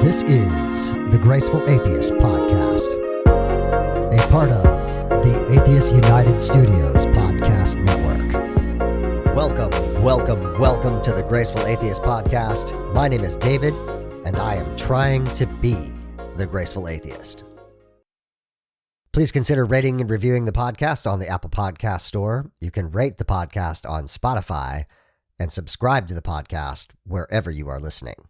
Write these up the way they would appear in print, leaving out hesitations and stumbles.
This is the Graceful Atheist Podcast, a part of the Atheist United Studios Podcast Network. Welcome to the Graceful Atheist Podcast. My name is David, and I am trying to be the Graceful Atheist. Please consider rating and reviewing the podcast on the Apple Podcast Store. You can rate the podcast on Spotify and subscribe to the podcast wherever you are listening.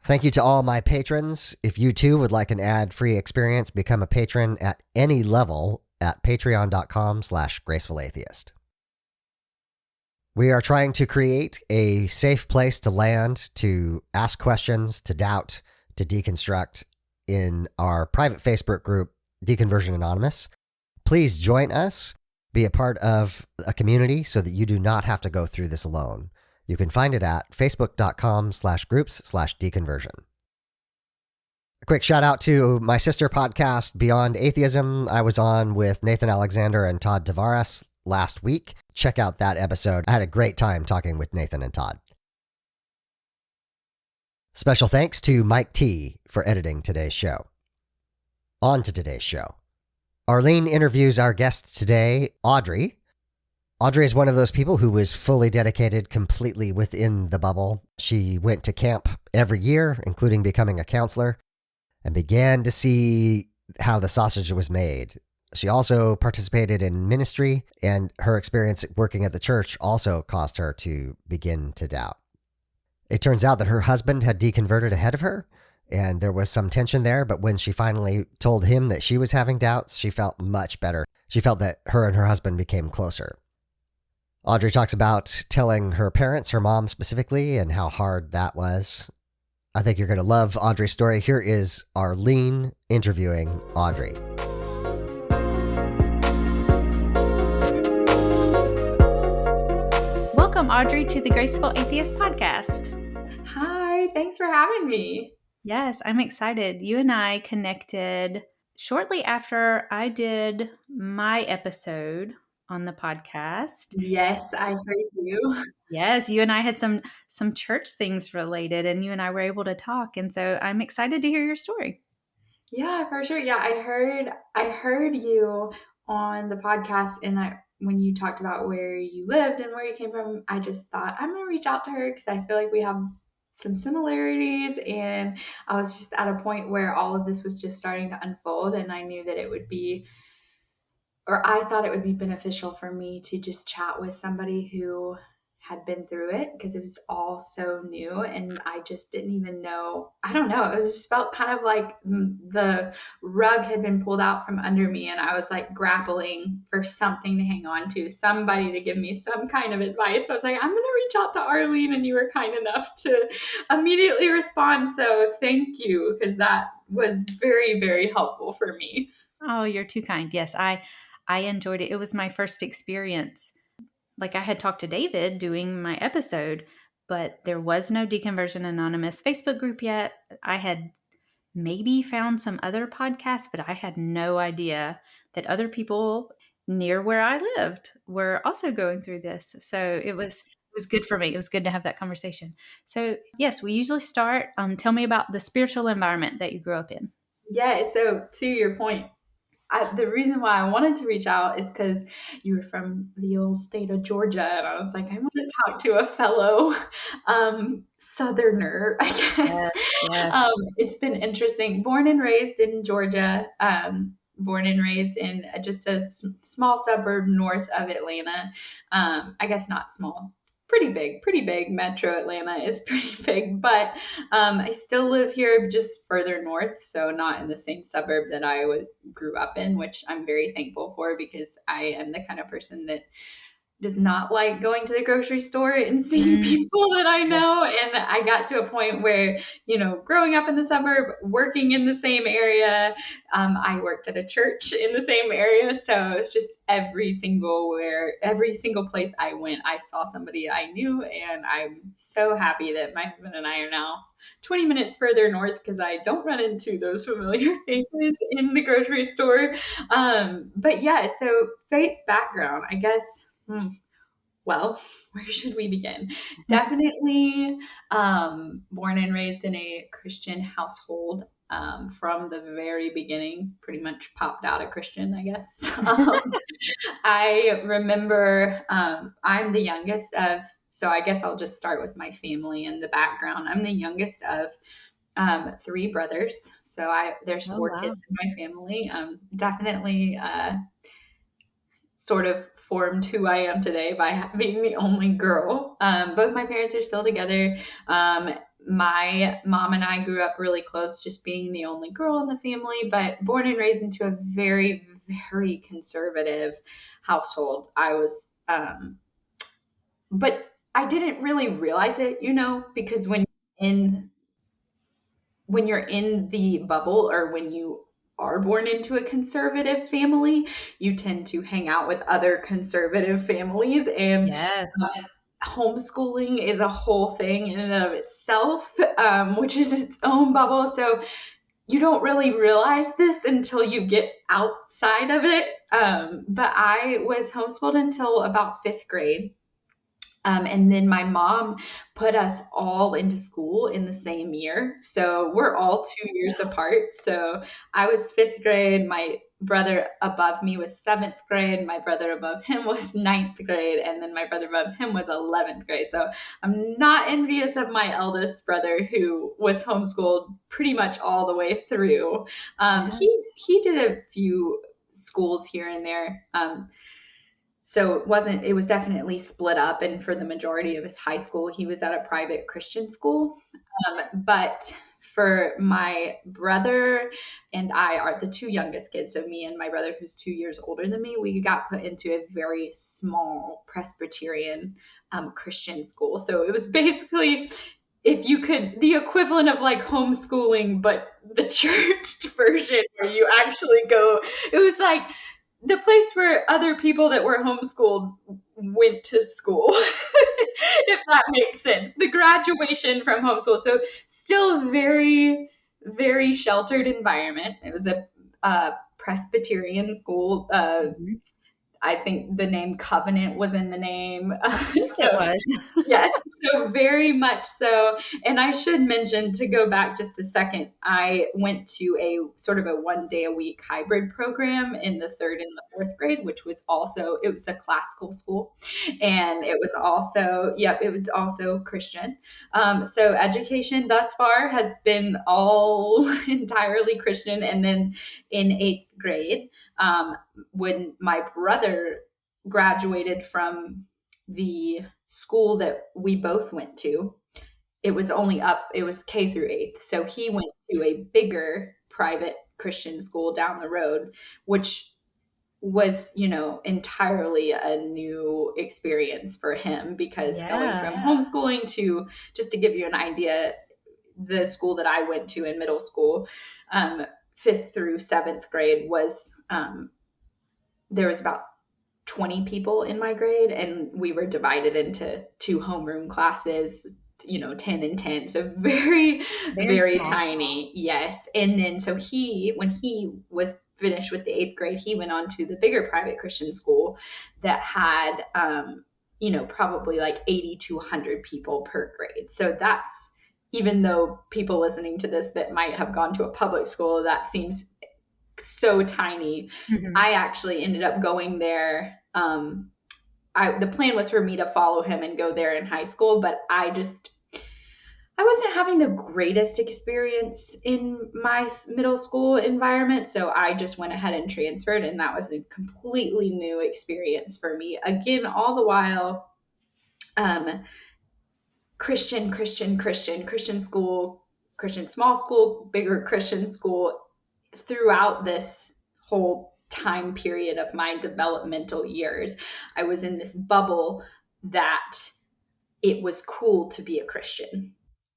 Thank you to all my patrons. If you too would like an ad-free experience, become a patron at any level at patreon.com/gracefulatheist. We are trying to create a safe place to land, to ask questions, to doubt, to deconstruct in our private Facebook group, Deconversion Anonymous. Please join us, be a part of a community so that you do not have to go through this alone. You can find it at facebook.com/groups/deconversion. A quick shout out to my sister podcast, Beyond Atheism. I was on with Nathan Alexander and Todd Tavares last week. Check out that episode. I had a great time talking with Nathan and Todd. Special thanks to Mike T for editing today's show. On to today's show. Arlene interviews our guest today, Audrey. Audrey is one of those people who was fully dedicated completely within the bubble. She went to camp every year, including becoming a counselor, and began to see how the sausage was made. She also participated in ministry, and her experience working at the church also caused her to begin to doubt. It turns out that her husband had deconverted ahead of her, and there was some tension there, but when she finally told him that she was having doubts, she felt much better. She felt that her and her husband became closer. Audrey talks about telling her parents, her mom specifically, and how hard that was. I think you're going to love Audrey's story. Here is Arlene interviewing Audrey. Welcome, Audrey, to the Graceful Atheist Podcast. Hi, thanks for having me. Yes, I'm excited. You and I connected shortly after I did my episode on the podcast. Yes, I heard you. Yes, you and I had some church things related, and you and I were able to talk. And so I'm excited to hear your story. Yeah, for sure. Yeah, I heard you on the podcast, and when you talked about where you lived and where you came from, I just thought I'm gonna reach out to her because I feel like we have some similarities, and I was just at a point where all of this was just starting to unfold, and I knew that it would be, or I thought it would be beneficial for me to just chat with somebody who had been through it because it was all so new and I just didn't even know. I don't know. It was just felt kind of like the rug had been pulled out from under me and I was like grappling for something to hang on to, somebody to give me some kind of advice. So I was like, I'm going to reach out to Arlene, and you were kind enough to immediately respond. So thank you, because that was very, very helpful for me. Oh, you're too kind. Yes, I enjoyed it. It was my first experience. Like, I had talked to David doing my episode, but there was no Deconversion Anonymous Facebook group yet. I had maybe found some other podcasts, but I had no idea that other people near where I lived were also going through this. So it was good for me. It was good to have that conversation. So yes, we usually start. Tell me about the spiritual environment that you grew up in. Yeah, so to your point, the reason why I wanted to reach out is because you were from the old state of Georgia, and I was like, I want to talk to a fellow Southerner, I guess. Yes. It's been interesting. Born and raised in Georgia, born and raised in just a small suburb north of Atlanta. I guess not small. Pretty big. Metro Atlanta is pretty big, but I still live here just further north, so not in the same suburb that I grew up in, which I'm very thankful for because I am the kind of person that does not like going to the grocery store and seeing people that I know. Yes. And I got to a point where, growing up in the suburb, working in the same area, I worked at a church in the same area. So it's just every single place I went, I saw somebody I knew. And I'm so happy that my husband and I are now 20 minutes further north because I don't run into those familiar faces in the grocery store. But yeah, so faith background, I guess. well, where should we begin? Definitely born and raised in a Christian household. From the very beginning, pretty much popped out a Christian, I guess. I remember I'm the youngest of, so I guess I'll just start with my family and the background. I'm the youngest of three brothers. So there's Oh, four wow. kids in my family. Definitely sort of formed who I am today by being the only girl. Both my parents are still together. My mom and I grew up really close, just being the only girl in the family, but born and raised into a very, very conservative household. But I didn't really realize it, because when you're in the bubble, or when you are born into a conservative family, you tend to hang out with other conservative families, and Yes. homeschooling is a whole thing in and of itself, which is its own bubble. So you don't really realize this until you get outside of it. But I was homeschooled until about fifth grade. And then my mom put us all into school in the same year. So we're all 2 years apart. So I was fifth grade. My brother above me was seventh grade. My brother above him was ninth grade. And then my brother above him was 11th grade. So I'm not envious of my eldest brother, who was homeschooled pretty much all the way through. He did a few schools here and there. So it was definitely split up. And for the majority of his high school, he was at a private Christian school. But for my brother and I are the two youngest kids. So me and my brother, who's 2 years older than me, we got put into a very small Presbyterian Christian school. So it was basically, if you could, the equivalent of like homeschooling, but the church version, where you actually go. It was like the place where other people that were homeschooled went to school, if that makes sense. The graduation from homeschool. So still very, very sheltered environment. It was a Presbyterian school. I think the name Covenant was in the name. Yes, it was. Yes, so very much so. And I should mention, to go back just a second, I went to a sort of a 1 day a week hybrid program in the third and the fourth grade, which was it was a classical school. And it was also Christian. So education thus far has been all entirely Christian. And then in eighth grade, when my brother graduated from the school that we both went to, it was K through eighth. So he went to a bigger private Christian school down the road, which was, entirely a new experience for him, because going from homeschooling to, just to give you an idea, the school that I went to in middle school, fifth through seventh grade was, there was about 20 people in my grade, and we were divided into two homeroom classes, 10 and 10. So very, very small. tiny. Yes. And then, so when he was finished with the eighth grade, he went on to the bigger private Christian school that had, probably like 80 to 100 people per grade. So that's, even though people listening to this that might have gone to a public school, that seems so tiny. Mhm. I actually ended up going there. The plan was for me to follow him and go there in high school, but I wasn't having the greatest experience in my middle school environment. So I just went ahead and transferred, and that was a completely new experience for me. Again, all the while, Christian school, Christian small school, bigger Christian school, throughout this whole time period of my developmental years. I was in this bubble that it was cool to be a Christian.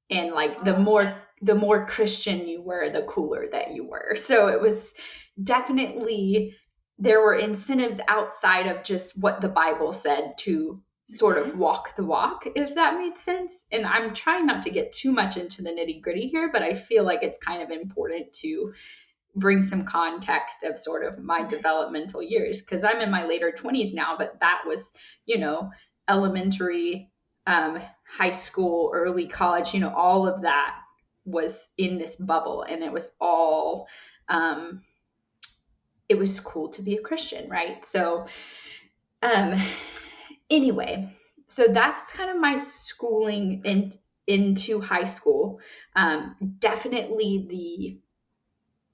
And like the more Christian you were, the cooler that you were. So it was definitely, there were incentives outside of just what the Bible said to sort of walk the walk, if that made sense. And I'm trying not to get too much into the nitty gritty here, but I feel like it's kind of important to bring some context of sort of my developmental years, because I'm in my later 20s now, but that was, elementary, high school, early college, all of that was in this bubble, and it was all, it was cool to be a Christian, right? So, anyway, so that's kind of my schooling into high school. Definitely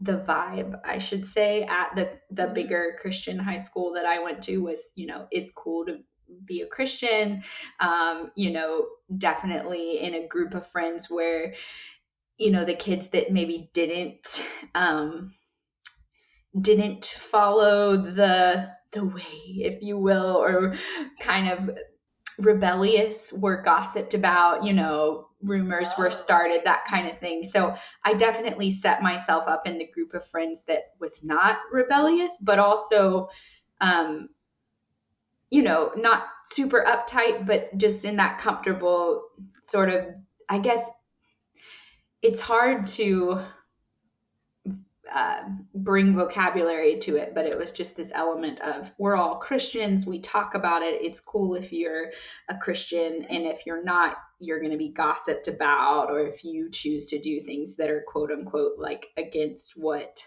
the vibe, I should say, at the bigger Christian high school that I went to was, it's cool to be a Christian. Definitely in a group of friends where, the kids that maybe didn't follow the way, if you will, or kind of rebellious, were gossiped about, rumors were started, that kind of thing. So I definitely set myself up in the group of friends that was not rebellious, but also, not super uptight, but just in that comfortable sort of, I guess it's hard to bring vocabulary to it, but it was just this element of, we're all Christians, we talk about it, it's cool if you're a Christian, and if you're not, you're going to be gossiped about, or if you choose to do things that are quote unquote like against what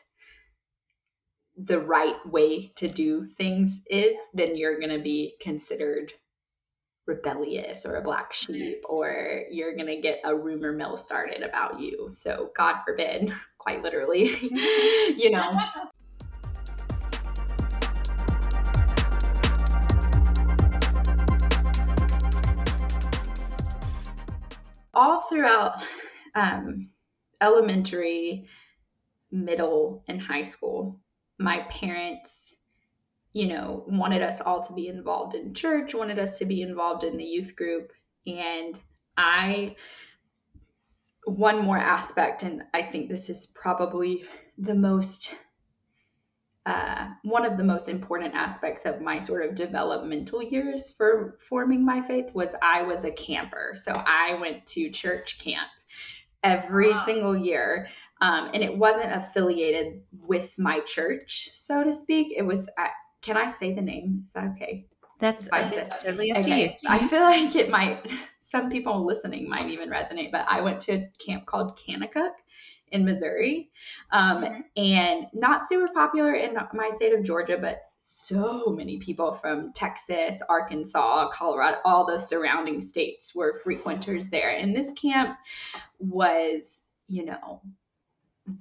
the right way to do things is, then you're going to be considered rebellious or a black sheep, or you're going to get a rumor mill started about you. So God forbid, quite literally, All throughout elementary, middle, and high school, my parents, wanted us all to be involved in church, wanted us to be involved in the youth group. And one more aspect, and I think this is probably the most, one of the most important aspects of my sort of developmental years for forming my faith, was I was a camper. So I went to church camp every single year. And it wasn't affiliated with my church, so to speak. It was, can I say the name? Is that okay? That's totally up to you. I feel like it might, some people listening might even resonate, but I went to a camp called Kanakuk in Missouri, and not super popular in my state of Georgia, but so many people from Texas, Arkansas, Colorado, all the surrounding states were frequenters there. And this camp was,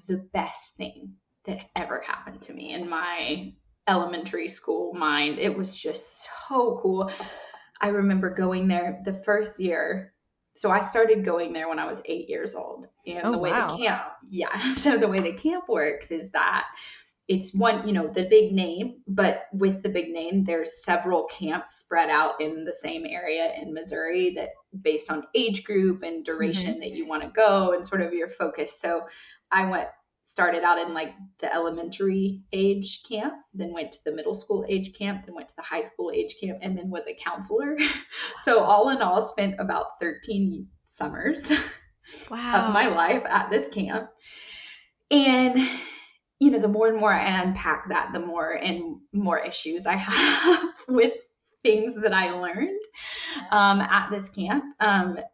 the best thing that ever happened to me in my elementary school mind. It was just so cool. I remember going there the first year. So I started going there when I was 8 years old. And the way the camp works is that it's one, the big name, but with the big name, there's several camps spread out in the same area in Missouri, that based on age group and duration that you want to go and sort of your focus. So I started out in like the elementary age camp, then went to the middle school age camp, then went to the high school age camp, and then was a counselor. So all in all, spent about 13 summers of my life at this camp. And, the more and more I unpack that, the more and more issues I have with things that I learned at this camp.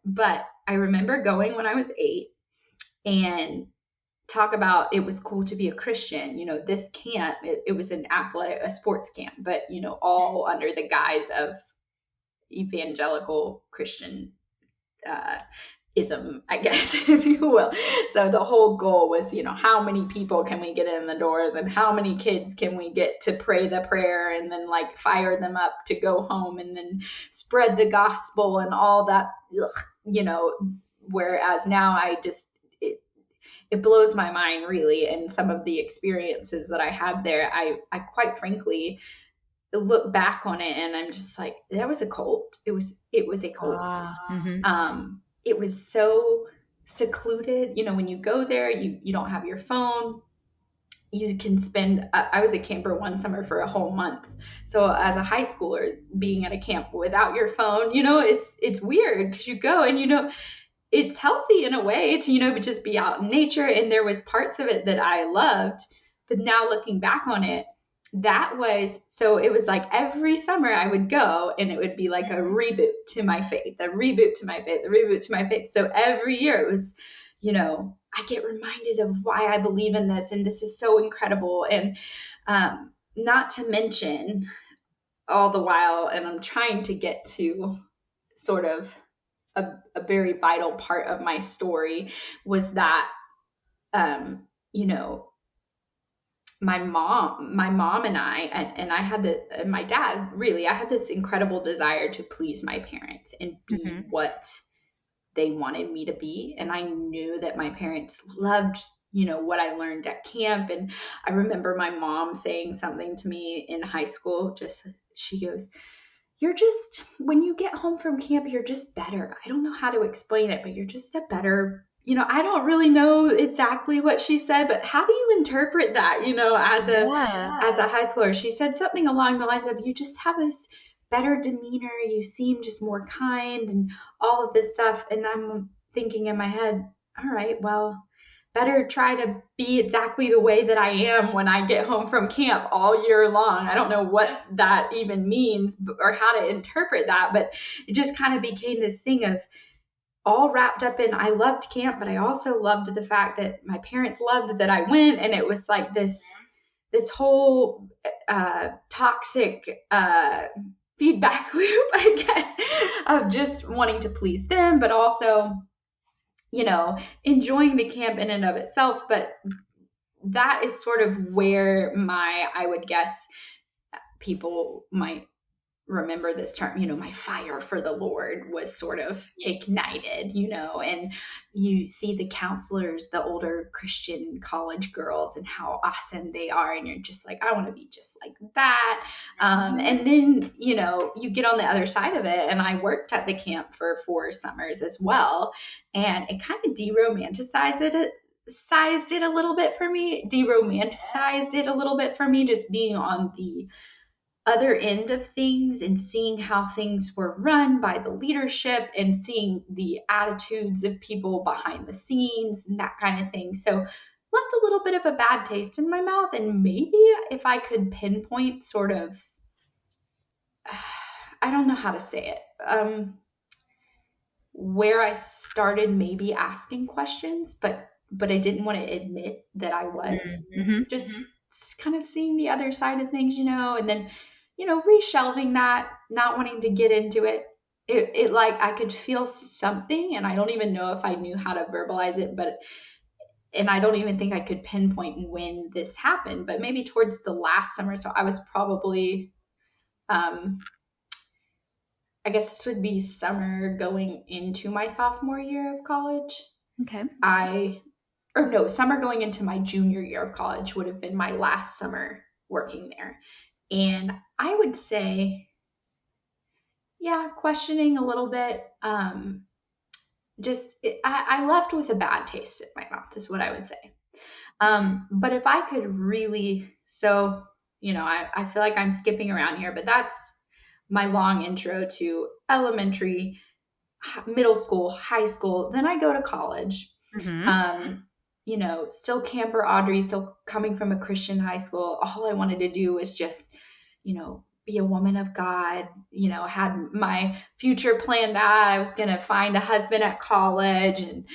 But I remember going when I was 8, and talk about, it was cool to be a Christian. This camp, it was a sports camp, but, all under the guise of evangelical Christian ism, I guess, if you will. So the whole goal was, how many people can we get in the doors, and how many kids can we get to pray the prayer, and then like fire them up to go home, and then spread the gospel and all that, whereas now it blows my mind, really. And some of the experiences that I had there, I quite frankly look back on it and I'm just like, that was a cult. It was a cult. It was so secluded. When you go there, you don't have your phone. You can spend, I was a camper one summer for a whole month. So as a high schooler, being at a camp without your phone, it's weird, because you go and, it's healthy in a way to, just be out in nature. And there was parts of it that I loved, but now looking back on it, it was like every summer I would go and it would be like a reboot to my faith, a reboot to my faith, a reboot to my faith. So every year it was, I get reminded of why I believe in this and this is so incredible. And not to mention all the while, and I'm trying to get to sort of a very vital part of my story was that, my mom and I had my dad, really, I had this incredible desire to please my parents and be what they wanted me to be. And I knew that my parents loved, what I learned at camp. And I remember my mom saying something to me in high school, she goes, when you get home from camp, you're just better. I don't know how to explain it, but you're just a better, I don't really know exactly what she said, but how do you interpret that, as a high schooler? She said something along the lines of, you just have this better demeanor. You seem just more kind and all of this stuff. And I'm thinking in my head, all right, well, better try to be exactly the way that I am when I get home from camp all year long. I don't know what that even means or how to interpret that, but it just kind of became this thing of all wrapped up in, I loved camp, but I also loved the fact that my parents loved that I went. And it was like this whole toxic feedback loop, I guess, of just wanting to please them, but also, enjoying the camp in and of itself. But that is sort of where I would guess people might remember this term, my fire for the Lord was sort of ignited, and you see the counselors, the older Christian college girls and how awesome they are. And you're just like, I want to be just like that. And then, you get on the other side of it. And I worked at the camp for 4 summers as well. And it kind of deromanticized it a little bit for me, just being on the other end of things and seeing how things were run by the leadership and seeing the attitudes of people behind the scenes and that kind of thing. So left a little bit of a bad taste in my mouth. And maybe if I could pinpoint sort of, I don't know how to say it, where I started maybe asking questions, but I didn't want to admit that I was just kind of seeing the other side of things, and then reshelving that, not wanting to get into it. It like I could feel something, and I don't even know if I knew how to verbalize it, and I don't even think I could pinpoint when this happened, but maybe towards the last summer. So I was probably, I guess this would be summer going into my sophomore year of college. Okay. Summer going into my junior year of college would have been my last summer working there. And I would say, questioning a little bit. I left with a bad taste in my mouth is what I would say. But if I could really, I feel like I'm skipping around here, but that's my long intro to elementary, middle school, high school. Then I go to college. Still camper Audrey, still coming from a Christian high school. All I wanted to do was just, be a woman of God, had my future planned out. I was going to find a husband at college and,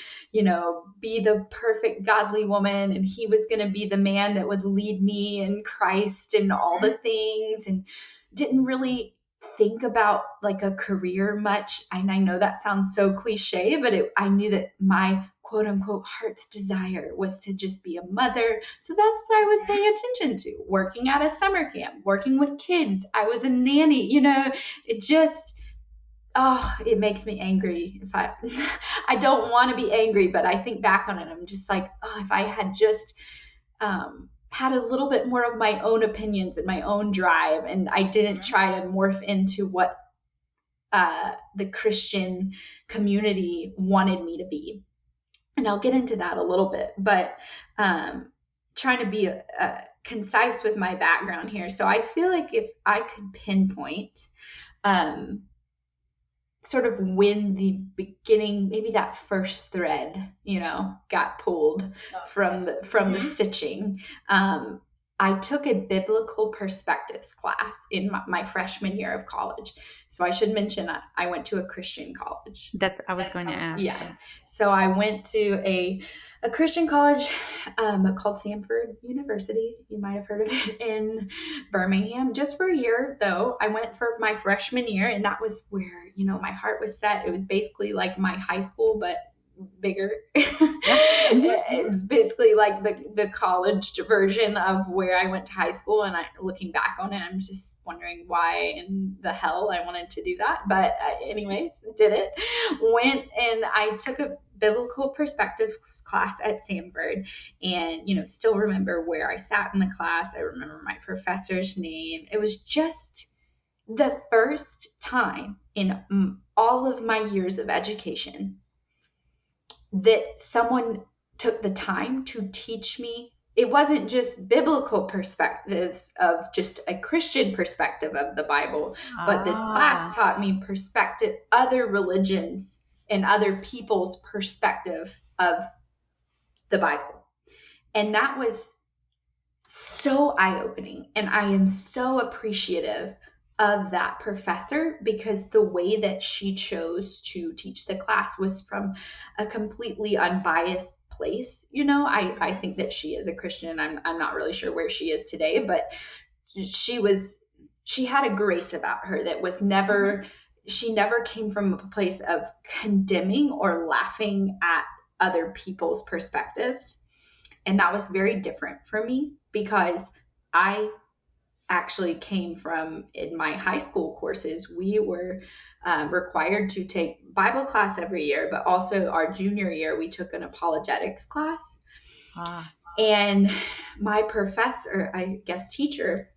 be the perfect godly woman. And he was going to be the man that would lead me in Christ and all the things, and didn't really think about like a career much. And I know that sounds so cliche, but I knew that my quote unquote heart's desire was to just be a mother. So that's what I was paying attention to, working at a summer camp, working with kids. I was a nanny, it just, it makes me angry. If I don't want to be angry, but I think back on it, I'm just like, if I had just, had a little bit more of my own opinions and my own drive, and I didn't try to morph into what the Christian community wanted me to be. And I'll get into that a little bit, but trying to be concise with my background here. So I feel like if I could pinpoint sort of when the beginning, maybe that first thread, got pulled from the stitching. I took a biblical perspectives class in my freshman year of college. So I should mention I went to a Christian college. I was going to ask. Yeah. So I went to a Christian college called Samford University. You might have heard of it, in Birmingham. Just for a year, though. I went for my freshman year, and that was where, my heart was set. It was basically like my high school, but bigger. It was basically like the college version of where I went to high school. And looking back on it, I'm just wondering why in the hell I wanted to do that. But anyways, did it. Went and I took a biblical perspectives class at Samford, and still remember where I sat in the class. I remember my professor's name. It was just the first time in all of my years of education that someone took the time to teach me. It wasn't just biblical perspectives of just a Christian perspective of the Bible, but this class taught me perspective, other religions and other people's perspective of the Bible. And that was so eye-opening. And I am so appreciative of that professor, because the way that she chose to teach the class was from a completely unbiased place. I think that she is a Christian. I'm not really sure where she is today, but she had a grace about her that was she never came from a place of condemning or laughing at other people's perspectives. And that was very different for me, because I actually came from, in my high school courses, we were required to take Bible class every year, but also our junior year, we took an apologetics class. And my professor, I guess teacher,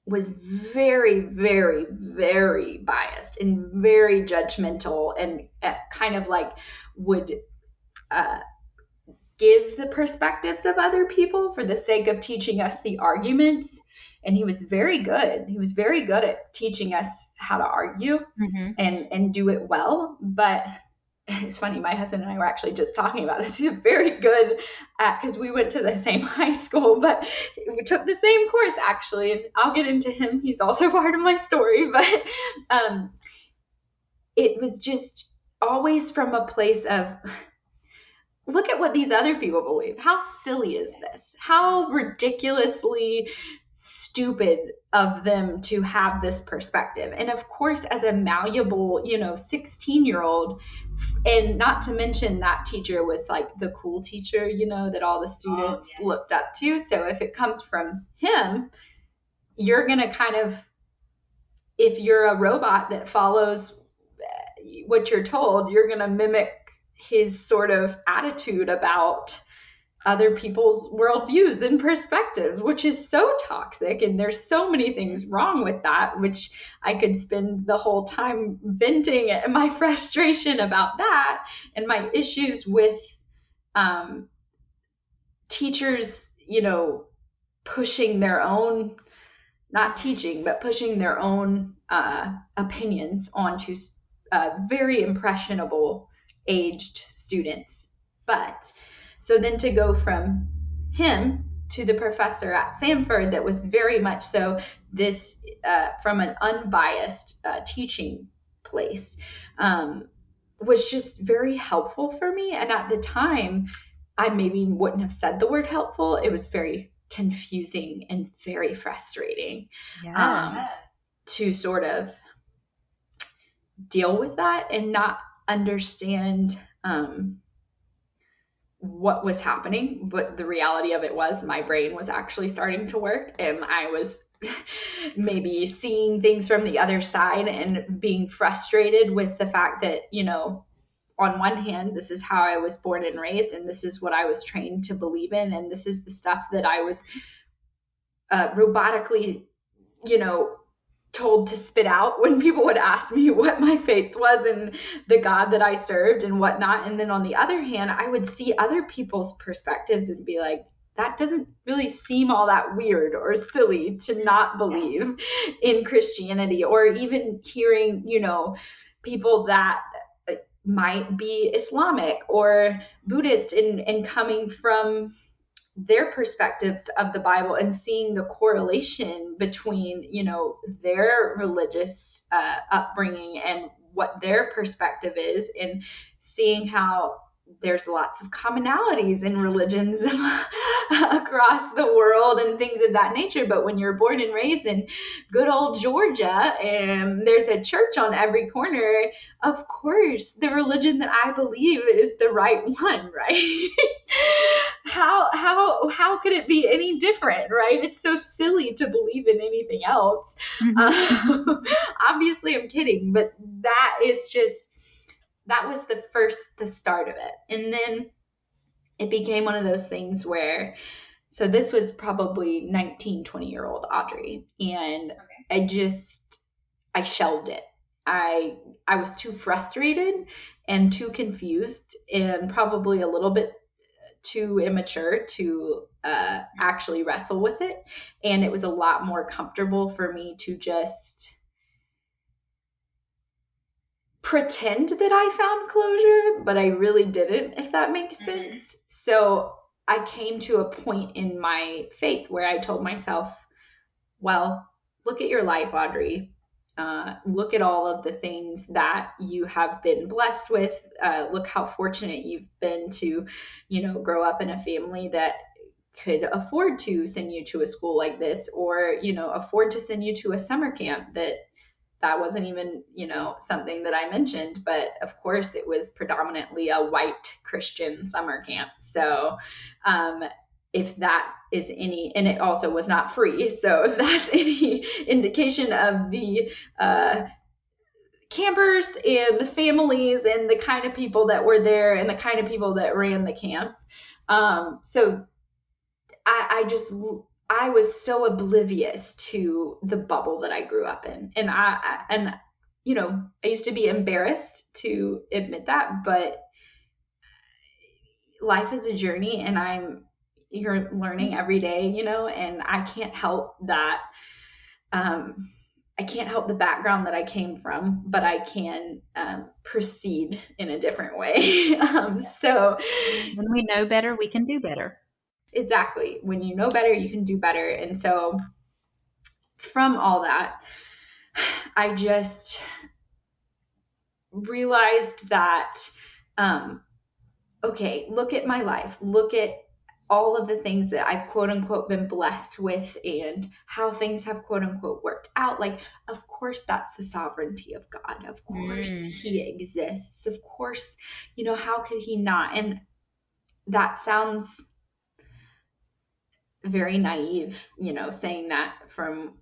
was very, very, very biased and very judgmental, and kind of like would give the perspectives of other people for the sake of teaching us the arguments. And he was very good. He was very good at teaching us how to argue and do it well. But it's funny, my husband and I were actually just talking about this. He's very good at, because we went to the same high school, but we took the same course actually. And I'll get into him. He's also part of my story. But it was just always from a place of, look at what these other people believe. How silly is this? How ridiculously stupid of them to have this perspective. And of course, as a malleable, 16-year-old, and not to mention that teacher was like the cool teacher, that all the students looked up to. So if it comes from him, you're going to kind of, if you're a robot that follows what you're told, you're going to mimic his sort of attitude about other people's worldviews and perspectives, which is so toxic. And there's so many things wrong with that, which I could spend the whole time venting at my frustration about that, and my issues with teachers, pushing their own, not teaching, but pushing their own opinions onto very impressionable aged students. But so then to go from him to the professor at Samford, that was very much so this from an unbiased teaching place, was just very helpful for me. And at the time, I maybe wouldn't have said the word helpful. It was very confusing and very frustrating to sort of deal with that and not understand what was happening. But the reality of it was my brain was actually starting to work, and I was maybe seeing things from the other side and being frustrated with the fact that, on one hand, this is how I was born and raised, and this is what I was trained to believe in, and this is the stuff that I was robotically, told to spit out when people would ask me what my faith was and the God that I served and whatnot. And then on the other hand, I would see other people's perspectives and be like, that doesn't really seem all that weird or silly to not believe in Christianity, or even hearing, people that might be Islamic or Buddhist and coming from their perspectives of the Bible and seeing the correlation between, their religious upbringing and what their perspective is, and seeing how there's lots of commonalities in religions across the world and things of that nature. But when you're born and raised in good old Georgia and there's a church on every corner, of course, the religion that I believe is the right one, right? How could it be any different, right? It's so silly to believe in anything else. Obviously, I'm kidding, but that was the start of it. And then it became one of those things where, so this was probably 19, 20-year-old Audrey. And I shelved it. I was too frustrated and too confused and probably a little bit too immature to actually wrestle with it. And it was a lot more comfortable for me to just pretend that I found closure, but I really didn't, if that makes sense. So I came to a point in my faith where I told myself, well, look at your life, Audrey. Look at all of the things that you have been blessed with. Look how fortunate you've been to, grow up in a family that could afford to send you to a school like this, or, afford to send you to a summer camp that wasn't even, something that I mentioned, but of course it was predominantly a white Christian summer camp. So, if that is any, and it also was not free. So if that's any indication of the, campers and the families and the kind of people that were there and the kind of people that ran the camp. So I was so oblivious to the bubble that I grew up in. And I used to be embarrassed to admit that, but life is a journey and you're learning every day, and I can't help that. I can't help the background that I came from, but I can proceed in a different way. So when we know better, we can do better. Exactly. When you know better, you can do better. And so from all that, I just realized that, okay, look at my life. Look at all of the things that I've quote unquote been blessed with and how things have quote unquote worked out. Like, of course, that's the sovereignty of God. Of course, he exists. Of course, how could he not? And that sounds very naive, saying that from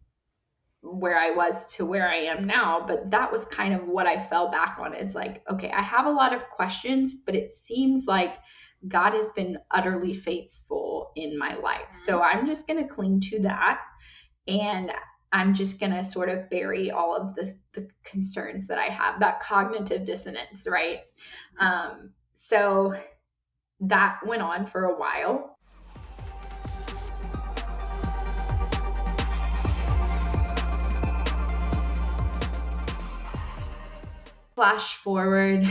where I was to where I am now. But that was kind of what I fell back on, is like, okay, I have a lot of questions, but it seems like God has been utterly faithful in my life. So I'm just going to cling to that. And I'm just going to sort of bury all of the concerns that I have, that cognitive dissonance, right? So that went on for a while. Flash forward,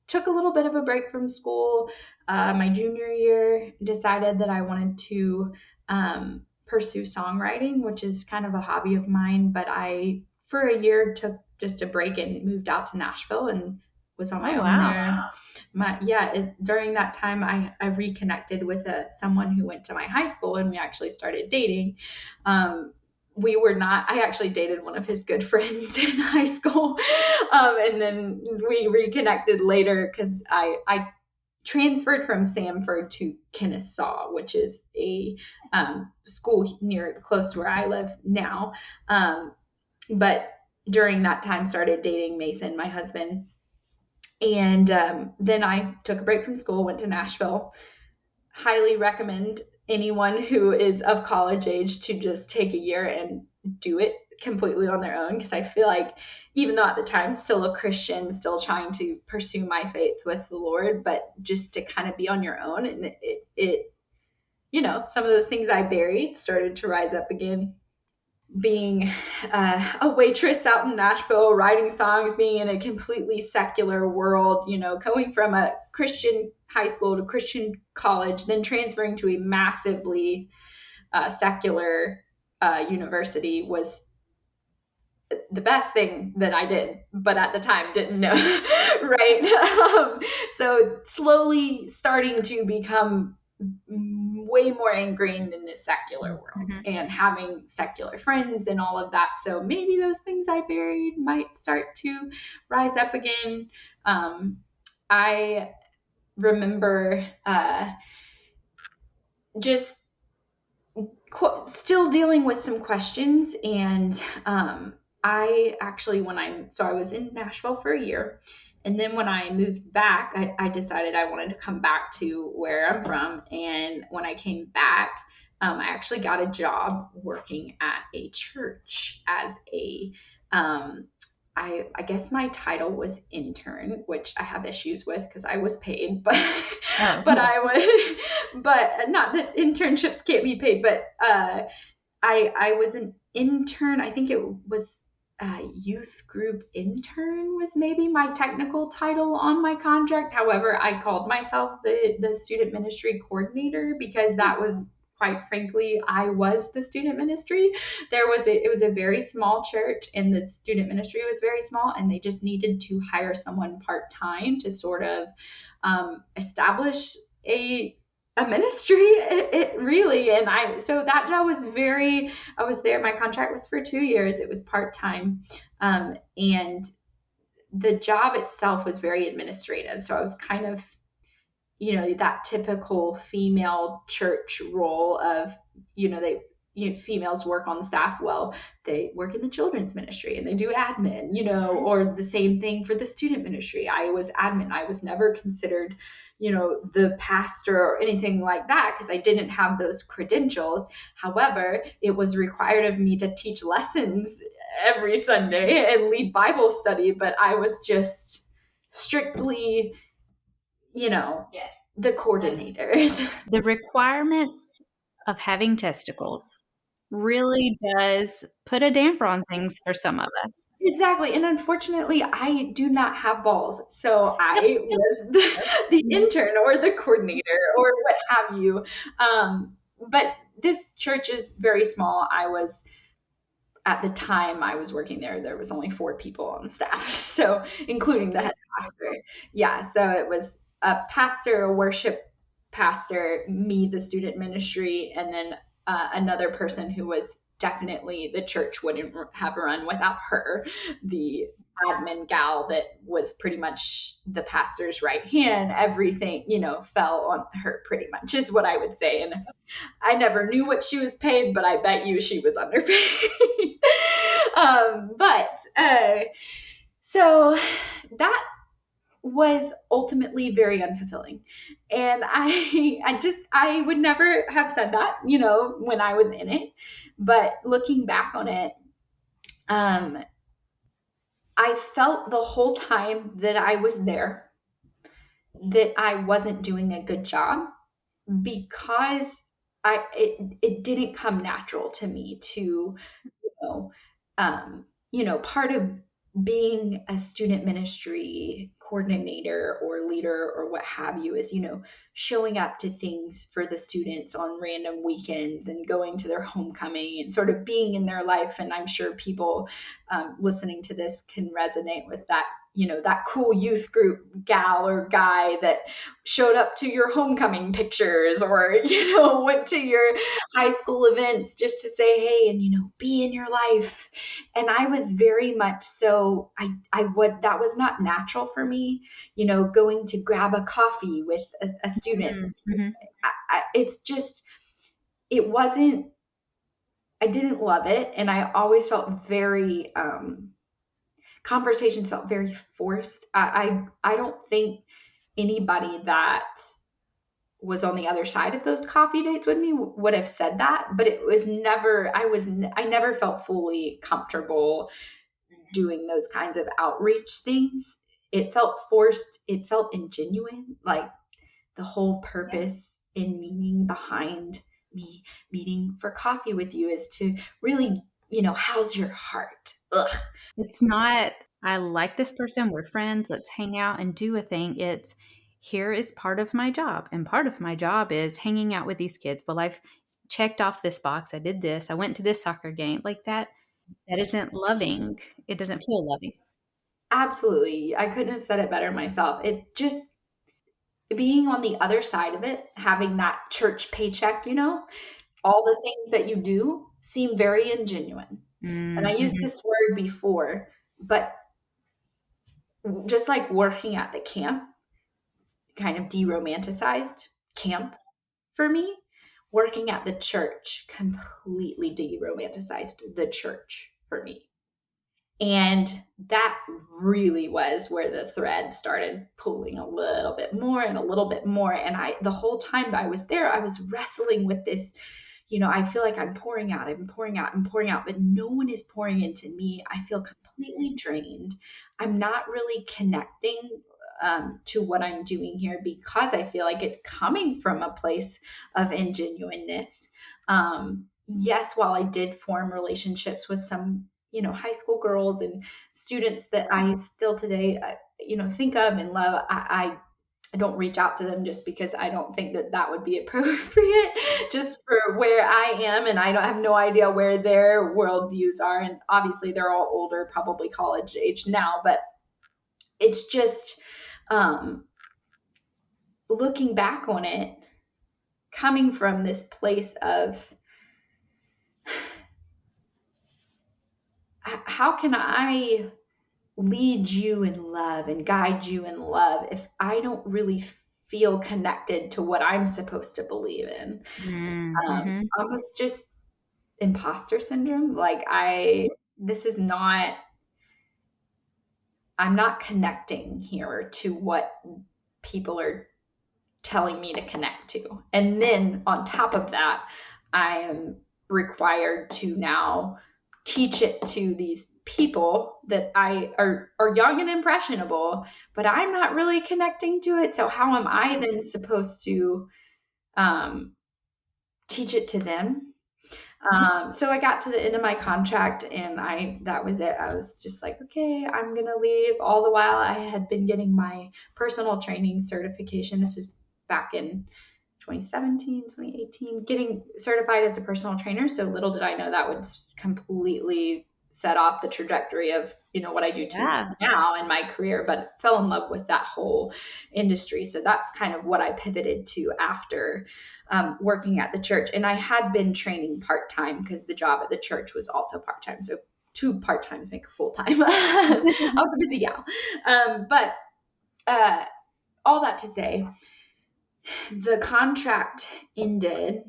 took a little bit of a break from school. My junior year, decided that I wanted to pursue songwriting, which is kind of a hobby of mine. But I, for a year, took just a break and moved out to Nashville and was on my own there. During that time, I reconnected with someone who went to my high school, and we actually started dating. I actually dated one of his good friends in high school. And then we reconnected later because I transferred from Samford to Kennesaw, which is a school close to where I live now. But during that time started dating Mason, my husband. And then I took a break from school, went to Nashville. Highly recommend anyone who is of college age to just take a year and do it completely on their own, because I feel like, even though at the time still a Christian, still trying to pursue my faith with the Lord, but just to kind of be on your own, and it some of those things I buried started to rise up again. Being a waitress out in Nashville, writing songs, being in a completely secular world, going from a Christian high school to Christian college, then transferring to a massively secular university was the best thing that I did, but at the time didn't know, right? So slowly starting to become way more ingrained in this secular world and having secular friends and all of that. So maybe those things I buried might start to rise up again. I remember just still dealing with some questions, and I actually, I was in Nashville for a year, and then when I moved back, I decided I wanted to come back to where I'm from. And when I came back, I actually got a job working at a church as a, I guess my title was intern, which I have issues with because I was paid, but but not that internships can't be paid, but I was an intern. I think it was youth group intern was maybe my technical title on my contract. However, I called myself the student ministry coordinator because that was, quite frankly, I was the student ministry. It was a very small church, and the student ministry was very small, and they just needed to hire someone part-time to sort of establish a ministry, it really. And so that job was I was there, my contract was for 2 years, it was part-time, and the job itself was very administrative. So I was kind of, that typical female church role of, females work on the staff. Well, they work in the children's ministry and they do admin, or the same thing for the student ministry. I was admin. I was never considered, the pastor or anything like that because I didn't have those credentials. However, it was required of me to teach lessons every Sunday and lead Bible study, but I was just strictly, the coordinator. The requirement of having testicles really does put a damper on things for some of us. Exactly. And unfortunately, I do not have balls. So I was the intern or the coordinator or what have you. But this church is very small. At the time I was working there was only 4 people on staff. So including the head pastor. Yeah. So it was a pastor, a worship pastor, me, the student ministry, and then another person who was definitely, the church wouldn't have run without her, the admin gal that was pretty much the pastor's right hand. Everything, fell on her pretty much, is what I would say. And I never knew what she was paid, but I bet you she was underpaid. So that was ultimately very unfulfilling. And I would never have said that, when I was in it. But looking back on it, I felt the whole time that I was there that I wasn't doing a good job because it didn't come natural to me to, part of being a student ministry coordinator or leader or what have you is, showing up to things for the students on random weekends and going to their homecoming and sort of being in their life. And I'm sure people listening to this can resonate with that, that cool youth group gal or guy that showed up to your homecoming pictures or, went to your high school events just to say, hey, and, be in your life. And I was very much so, that was not natural for me, going to grab a coffee with a student. Mm-hmm. It's just, it wasn't, I didn't love it. And I always felt very, conversations felt very forced. I don't think anybody that was on the other side of those coffee dates with me would have said that, but it was never, I never felt fully comfortable doing those kinds of outreach things. It felt forced. It felt ingenuine. Like the whole purpose and meaning behind me meeting for coffee with you is to really, how's your heart? Ugh. It's not, I like this person, we're friends, let's hang out and do a thing. It's, here is part of my job. And part of my job is hanging out with these kids. Well, I've checked off this box. I did this. I went to this soccer game. Like that isn't loving. It doesn't feel loving. Absolutely. I couldn't have said it better myself. It just being on the other side of it, having that church paycheck, all the things that you do seem very ingenuine. And I used this word before, but just like working at the camp kind of de-romanticized camp for me, working at the church completely de-romanticized the church for me. And that really was where the thread started pulling a little bit more and a little bit more. And the whole time I was there, I was wrestling with this, I feel like I'm pouring out, but no one is pouring into me. I feel completely drained. I'm not really connecting to what I'm doing here because I feel like it's coming from a place of ingenuineness. Yes, while I did form relationships with some high school girls and students that I still today, think of and love, I don't reach out to them just because I don't think that would be appropriate just for where I am. And I have no idea where their worldviews are. And obviously they're all older, probably college age now, but it's just looking back on it, coming from this place of how can I lead you in love and guide you in love if I don't really feel connected to what I'm supposed to believe in? Almost just imposter syndrome. Like I'm not connecting here to what people are telling me to connect to. And then on top of that, I am required to now teach it to these people that are young and impressionable, but I'm not really connecting to it. So how am I then supposed to teach it to them? So I got to the end of my contract and that was it. I was just like, okay, I'm going to leave. All the while I had been getting my personal training certification. This was back in 2017, 2018, getting certified as a personal trainer. So little did I know that would completely set off the trajectory of, what I do now in my career, but fell in love with that whole industry. So that's kind of what I pivoted to after working at the church. And I had been training part-time because the job at the church was also part-time. So 2 part-times make a full-time. I was a busy gal. But all that to say, the contract ended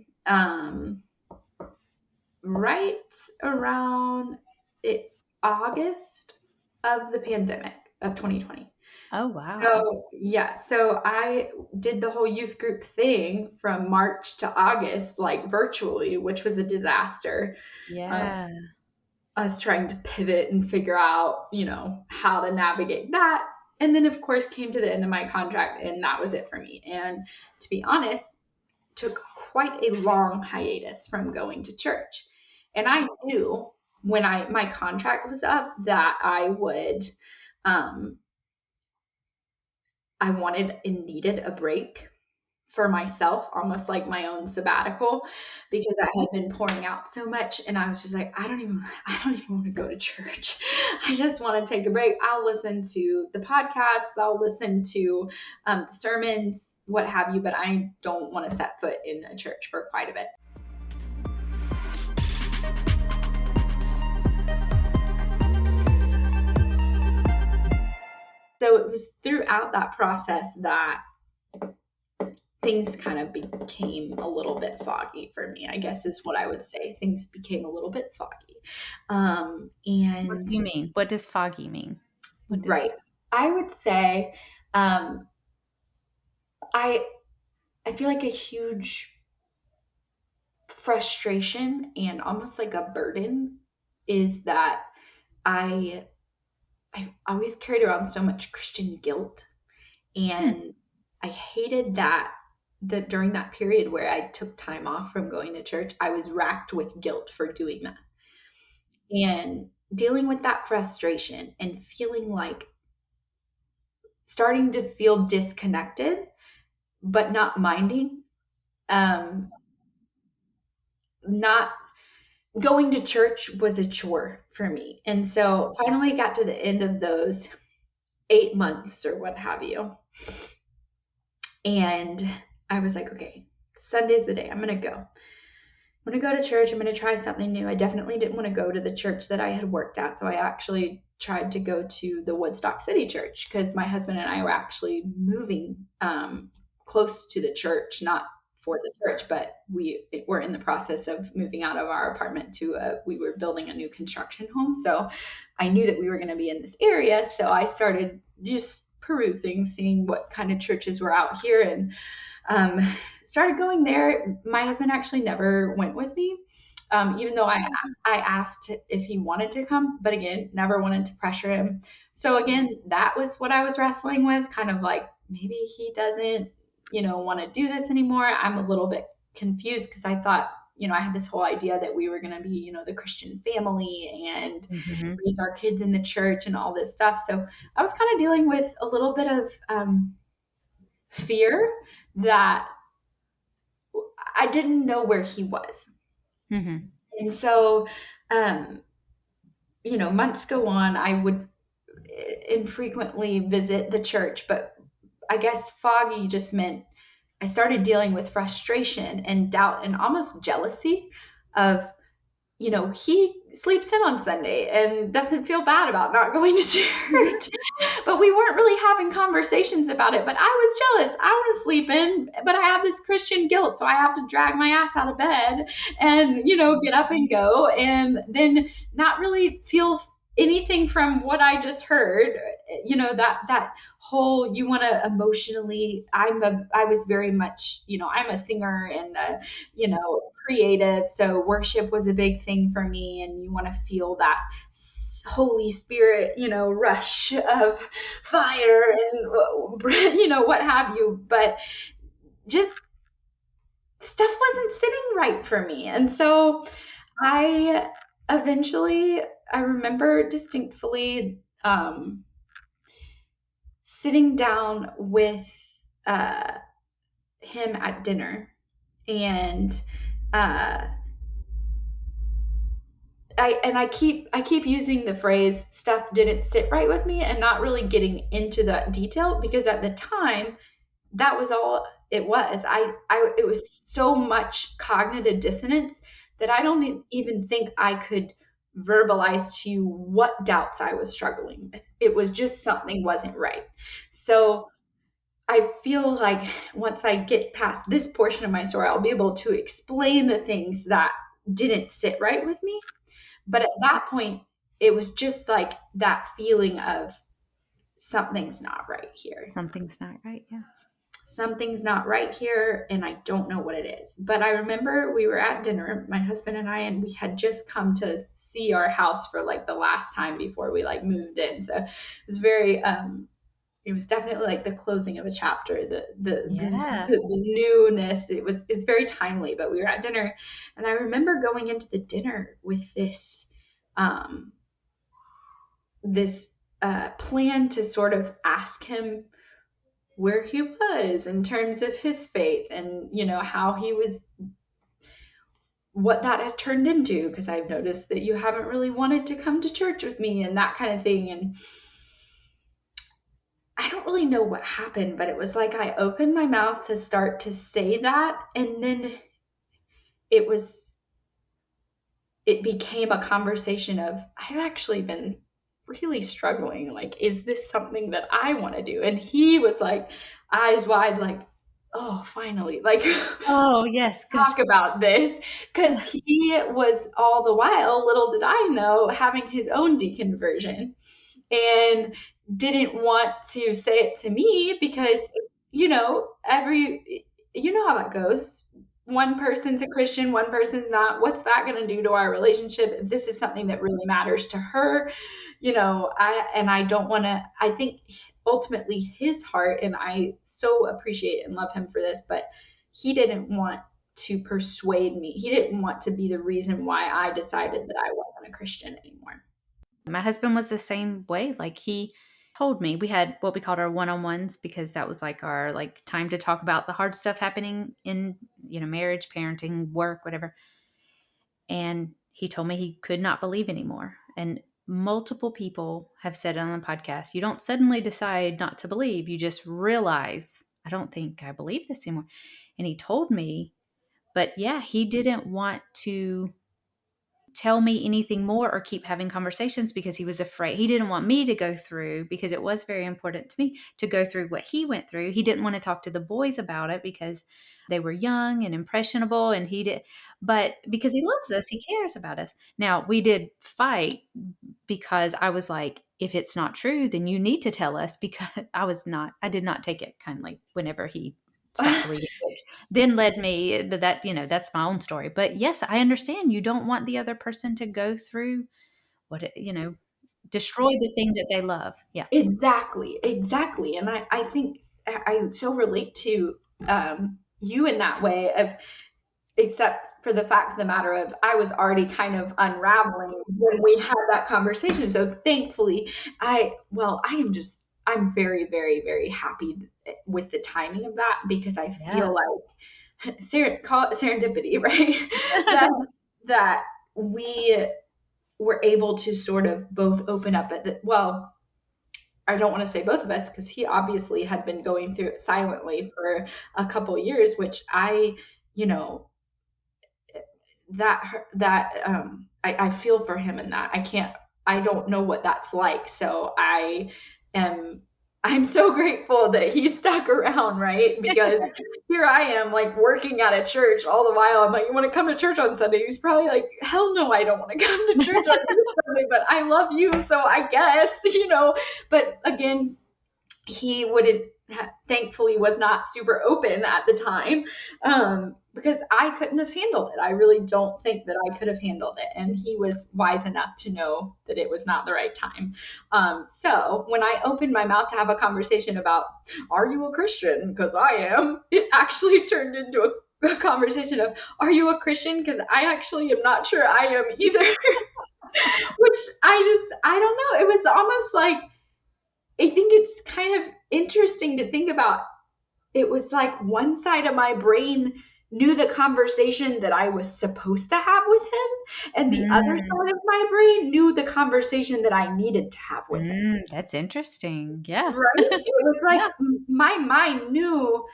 right around August of the pandemic of 2020. Oh, wow. So, yeah. So I did the whole youth group thing from March to August, like virtually, which was a disaster. Yeah. Us trying to pivot and figure out, how to navigate that. And then, of course, came to the end of my contract, and that was it for me. And to be honest, took quite a long hiatus from going to church. And I knew when my contract was up that I would, I wanted and needed a break for myself, almost like my own sabbatical, because I had been pouring out so much. And I was just like, I don't even want to go to church. I just want to take a break. I'll listen to the podcasts. I'll listen to the sermons, what have you, but I don't want to set foot in a church for quite a bit. So it was throughout that process that things kind of became a little bit foggy for me, I guess is what I would say. Things became a little bit foggy. And what do you mean? What does foggy mean? Right. I would say I feel like a huge frustration and almost like a burden is that I always carried around so much Christian guilt. And I hated that during that period where I took time off from going to church, I was racked with guilt for doing that. And dealing with that frustration and feeling like starting to feel disconnected, but not minding. Not going to church was a chore for me. And so finally got to the end of those 8 months or what have you. And I was like, okay, Sunday's the day. I'm going to go. I'm going to go to church. I'm going to try something new. I definitely didn't want to go to the church that I had worked at. So I actually tried to go to the Woodstock City Church because my husband and I were actually moving close to the church, not for the church, but we were in the process of moving out of our apartment we were building a new construction home. So I knew that we were going to be in this area. So I started just perusing, seeing what kind of churches were out here, and started going there. My husband actually never went with me, even though I asked if he wanted to come, but again, never wanted to pressure him. So again, that was what I was wrestling with, kind of like, maybe he doesn't, want to do this anymore. I'm a little bit confused because I thought, I had this whole idea that we were going to be, the Christian family and raise our kids in the church and all this stuff. So I was kind of dealing with a little bit of fear that I didn't know where he was. And so, months go on. I would infrequently visit the church, but I guess foggy just meant I started dealing with frustration and doubt and almost jealousy of, he sleeps in on Sunday and doesn't feel bad about not going to church. But we weren't really having conversations about it. But I was jealous. I want to sleep in, but I have this Christian guilt. So I have to drag my ass out of bed and, get up and go, and then not really feel anything from what I just heard, that whole, you want to emotionally, I was very much, I'm a singer and, creative. So worship was a big thing for me. And you want to feel that Holy Spirit, rush of fire and, what have you. But just stuff wasn't sitting right for me. And so I remember distinctly sitting down with him at dinner, and I keep using the phrase stuff didn't sit right with me, and not really getting into that detail, because at the time that was all it was. It was so much cognitive dissonance that I don't even think I could verbalize to you what doubts I was struggling with. It was just something wasn't right. So I feel like once I get past this portion of my story, I'll be able to explain the things that didn't sit right with me. But at that point, it was just like that feeling of something's not right here. Something's not right, yeah. Something's not right here, and I don't know what it is. But I remember we were at dinner, my husband and I, and we had just come to see our house for like the last time before we like moved in. So it was very, it was definitely like the closing of a chapter, the newness. It's very timely. But we were at dinner, and I remember going into the dinner with this, plan to sort of ask him where he was in terms of his faith, and how he was, what that has turned into, because I've noticed that you haven't really wanted to come to church with me and that kind of thing. And I don't really know what happened, but it was like I opened my mouth to start to say that, and then it became a conversation of, I've actually been really struggling. Like, is this something that I want to do? And he was like, eyes wide, like, oh, finally, like, oh yes, talk about this. Because he was all the while, little did I know, having his own deconversion, and didn't want to say it to me because, how that goes. One person's a Christian, one person's not. What's that going to do to our relationship? If this is something that really matters to her, I don't want to, I think ultimately his heart, and I so appreciate and love him for this, but he didn't want to persuade me. He didn't want to be the reason why I decided that I wasn't a Christian anymore. My husband was the same way. Like he told me, we had what we called our one-on-ones, because that was like our time to talk about the hard stuff happening in, marriage, parenting, work, whatever. And he told me he could not believe anymore. And multiple people have said on the podcast, you don't suddenly decide not to believe. You just realize, I don't think I believe this anymore. And he told me, but yeah, he didn't want to tell me anything more or keep having conversations because he was afraid. He didn't want me to go through, because it was very important to me to go through what he went through. He didn't want to talk to the boys about it because they were young and impressionable, and but because he loves us, he cares about us. Now, we did fight because I was like, if it's not true, then you need to tell us, because I did not take it kindly whenever he stopped believing, which then led me to that, that's my own story. But yes, I understand you don't want the other person to go through destroy the thing that they love. Yeah. Exactly. And I think I so relate to you in that way of, except for the fact of the matter of, I was already kind of unraveling when we had that conversation. So thankfully, I'm very, very, very happy with the timing of that, because I feel like call it serendipity, right? that we were able to sort of both open up I don't want to say both of us, because he obviously had been going through it silently for a couple of years, which I I feel for him in that. I don't know what that's like. So I'm so grateful that he stuck around, right? Because here I am, like, working at a church all the while. I'm like, you want to come to church on Sunday? He's probably like, hell no, I don't want to come to church on Sunday, but I love you, so I guess, But again, he thankfully was not super open at the time, because I couldn't have handled it. I really don't think that I could have handled it. And he was wise enough to know that it was not the right time. So when I opened my mouth to have a conversation about, are you a Christian? Because I am, it actually turned into a conversation of, are you a Christian? Because I actually am not sure I am either. Which I don't know. It was almost like, I think it's kind of interesting to think about. It was like one side of my brain knew the conversation that I was supposed to have with him, and the other side of my brain knew the conversation that I needed to have with him. That's interesting. Yeah. Right? It was like my mind knew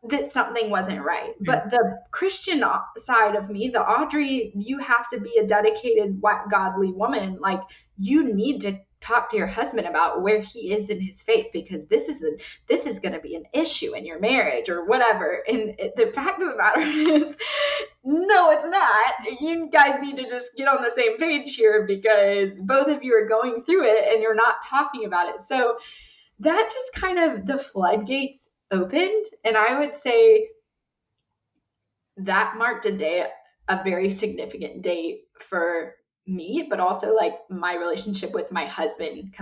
that something wasn't right. But the Christian side of me, the Audrey, you have to be a dedicated, godly woman. Like, you need to talk to your husband about where he is in his faith, because this is going to be an issue in your marriage or whatever. And the fact of the matter is, no, it's not. You guys need to just get on the same page here, because both of you are going through it and you're not talking about it. So that just kind of, the floodgates opened. And I would say that marked a very significant day for me, but also like my relationship with my husband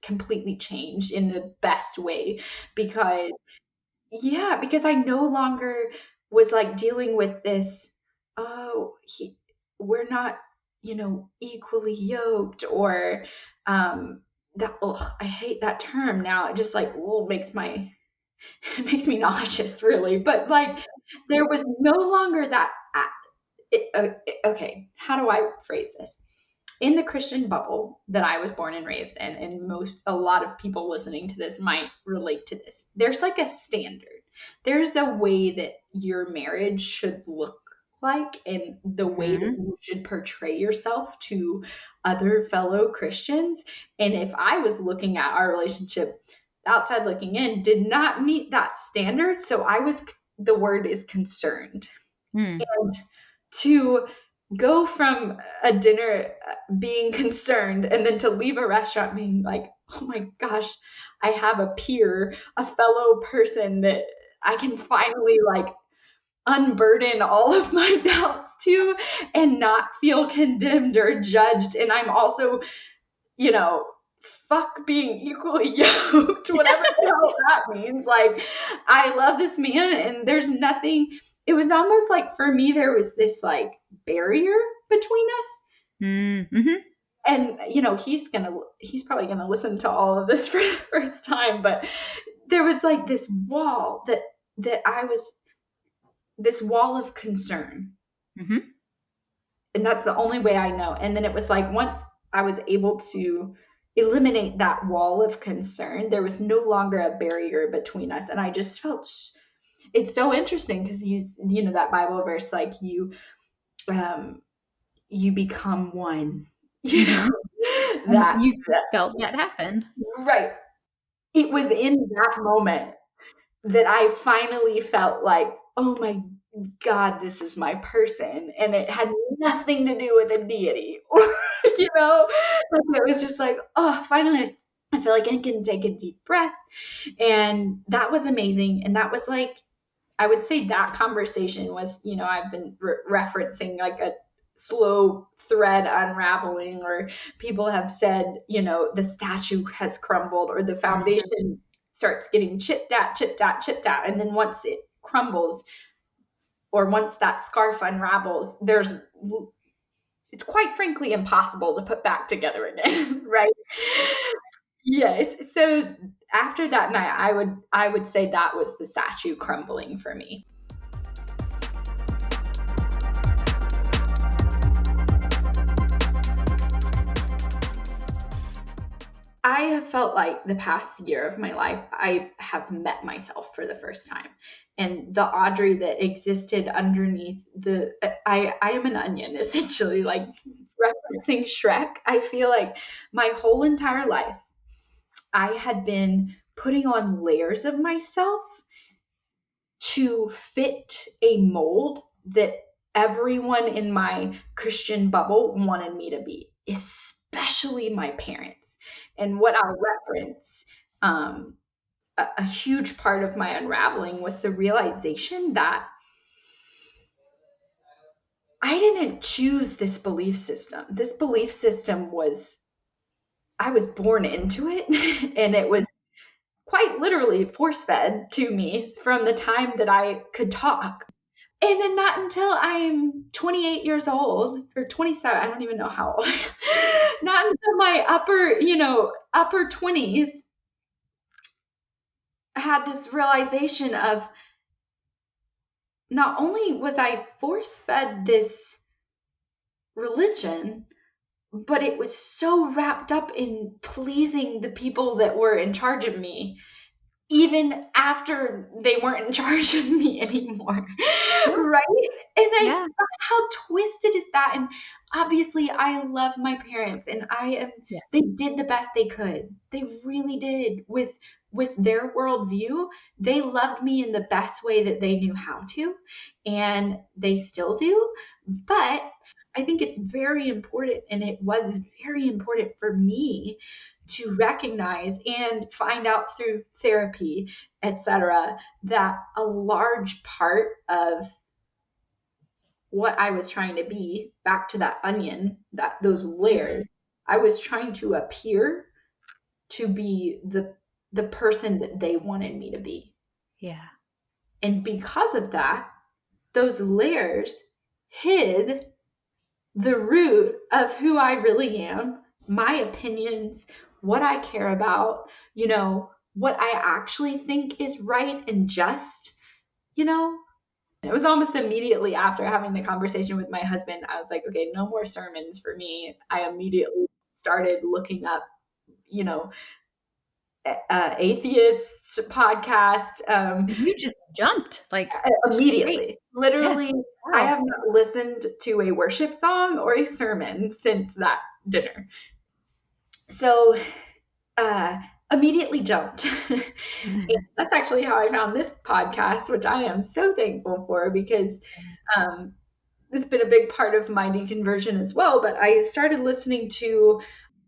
completely changed in the best way, because I no longer was like dealing with this, we're not, equally yoked, or I hate that term now. It just like it makes me nauseous, really. But like, there was no longer that. Okay, how do I phrase this? In the Christian bubble that I was born and raised in, and a lot of people listening to this might relate to this, there's like a standard. There's a way that your marriage should look like, and the way that you should portray yourself to other fellow Christians. And if I was looking at our relationship outside looking in, did not meet that standard, so the word is concerned. And to go from a dinner being concerned, and then to leave a restaurant being like, oh my gosh, I have a peer, a fellow person that I can finally like unburden all of my doubts to, and not feel condemned or judged. And I'm also, fuck being equally yoked, whatever the hell that means. Like, I love this man, and there's nothing. It was almost like, for me, there was this like barrier between us. And, he's probably going to listen to all of this for the first time, but there was like this wall this wall of concern. Mm-hmm. And that's the only way I know. And then it was like, once I was able to eliminate that wall of concern, there was no longer a barrier between us. And I just felt, it's so interesting because that Bible verse, like you become one, that you felt that happen. Right. It was in that moment that I finally felt like, oh my God, this is my person. And it had nothing to do with a deity. Like it was just like, oh, finally, I feel like I can take a deep breath. And that was amazing. And that was like, I would say that conversation was, I've been referencing like a slow thread unraveling, or people have said, the statue has crumbled, or the foundation starts getting chipped at. And then once it crumbles, or once that scarf unravels, it's quite frankly impossible to put back together again, right? Yes. So after that night, I would say that was the statue crumbling for me. I have felt like the past year of my life, I have met myself for the first time. And the Audrey that existed underneath I am an onion, essentially, like referencing Shrek. I feel like my whole entire life, I had been putting on layers of myself to fit a mold that everyone in my Christian bubble wanted me to be, especially my parents. And what I'll reference, a huge part of my unraveling was the realization that I didn't choose this belief system. This belief system I was born into it, and it was quite literally force-fed to me from the time that I could talk. And then not until I'm 28 years old, or 27, I don't even know how old, not until my upper 20s, I had this realization of, not only was I force-fed this religion, but it was so wrapped up in pleasing the people that were in charge of me, even after they weren't in charge of me anymore. Right? And how twisted is that? And obviously I love my parents, and they did the best they could. They really did with their worldview. They loved me in the best way that they knew how to, and they still do. But I think it's very important, and it was very important for me to recognize and find out through therapy, etc., that a large part of what I was trying to be, back to that onion, those layers, I was trying to appear to be the person that they wanted me to be. Yeah. And because of that, those layers hid the root of who I really am, my opinions, what I care about, what I actually think is right and just, It was almost immediately after having the conversation with my husband, I was like, okay, no more sermons for me. I immediately started looking up, atheist podcast. You just jumped like immediately. straight. Literally, yes. Wow. I have not listened to a worship song or a sermon since that dinner. So immediately jumped. That's actually how I found this podcast, which I am so thankful for, because it's been a big part of my deconversion as well. But I started listening to,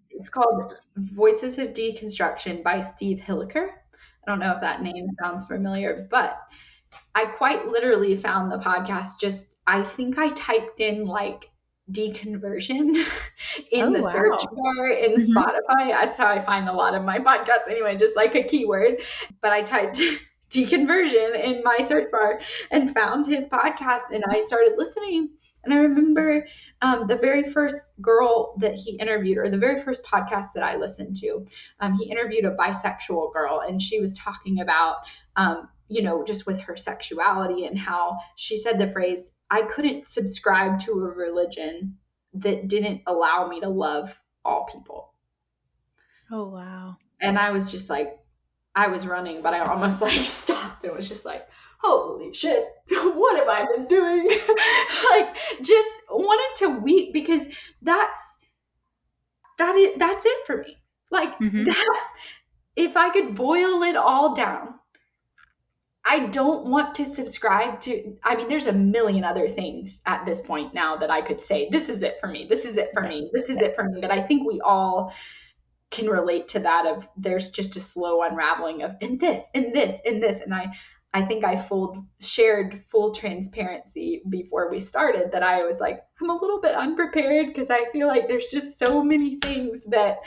it's called Voices of Deconstruction by Steve Hilliker. I don't know if that name sounds familiar, but I quite literally found the podcast I think I typed in like deconversion in the search bar in Spotify. That's how I find a lot of my podcasts anyway, just like a keyword. But I typed deconversion in my search bar and found his podcast, and I started listening. And I remember the very first girl that he interviewed, or the very first podcast that I listened to, he interviewed a bisexual girl, and she was talking about, just with her sexuality and how she said the phrase, I couldn't subscribe to a religion that didn't allow me to love all people. Oh, wow. And I was just like, I was running, but I almost like stopped and was just like, holy shit, what have I been doing? Like, just wanted to weep, because that's it for me. Like, that, if I could boil it all down, I don't want to subscribe to, I mean, there's a million other things at this point now that I could say, this is it for me. This is it for me. This is it for me. But I think we all can relate to that, of there's just a slow unraveling of, and this, and this, and this. And I think I shared full transparency before we started, that I was like, I'm a little bit unprepared, because I feel like there's just so many things that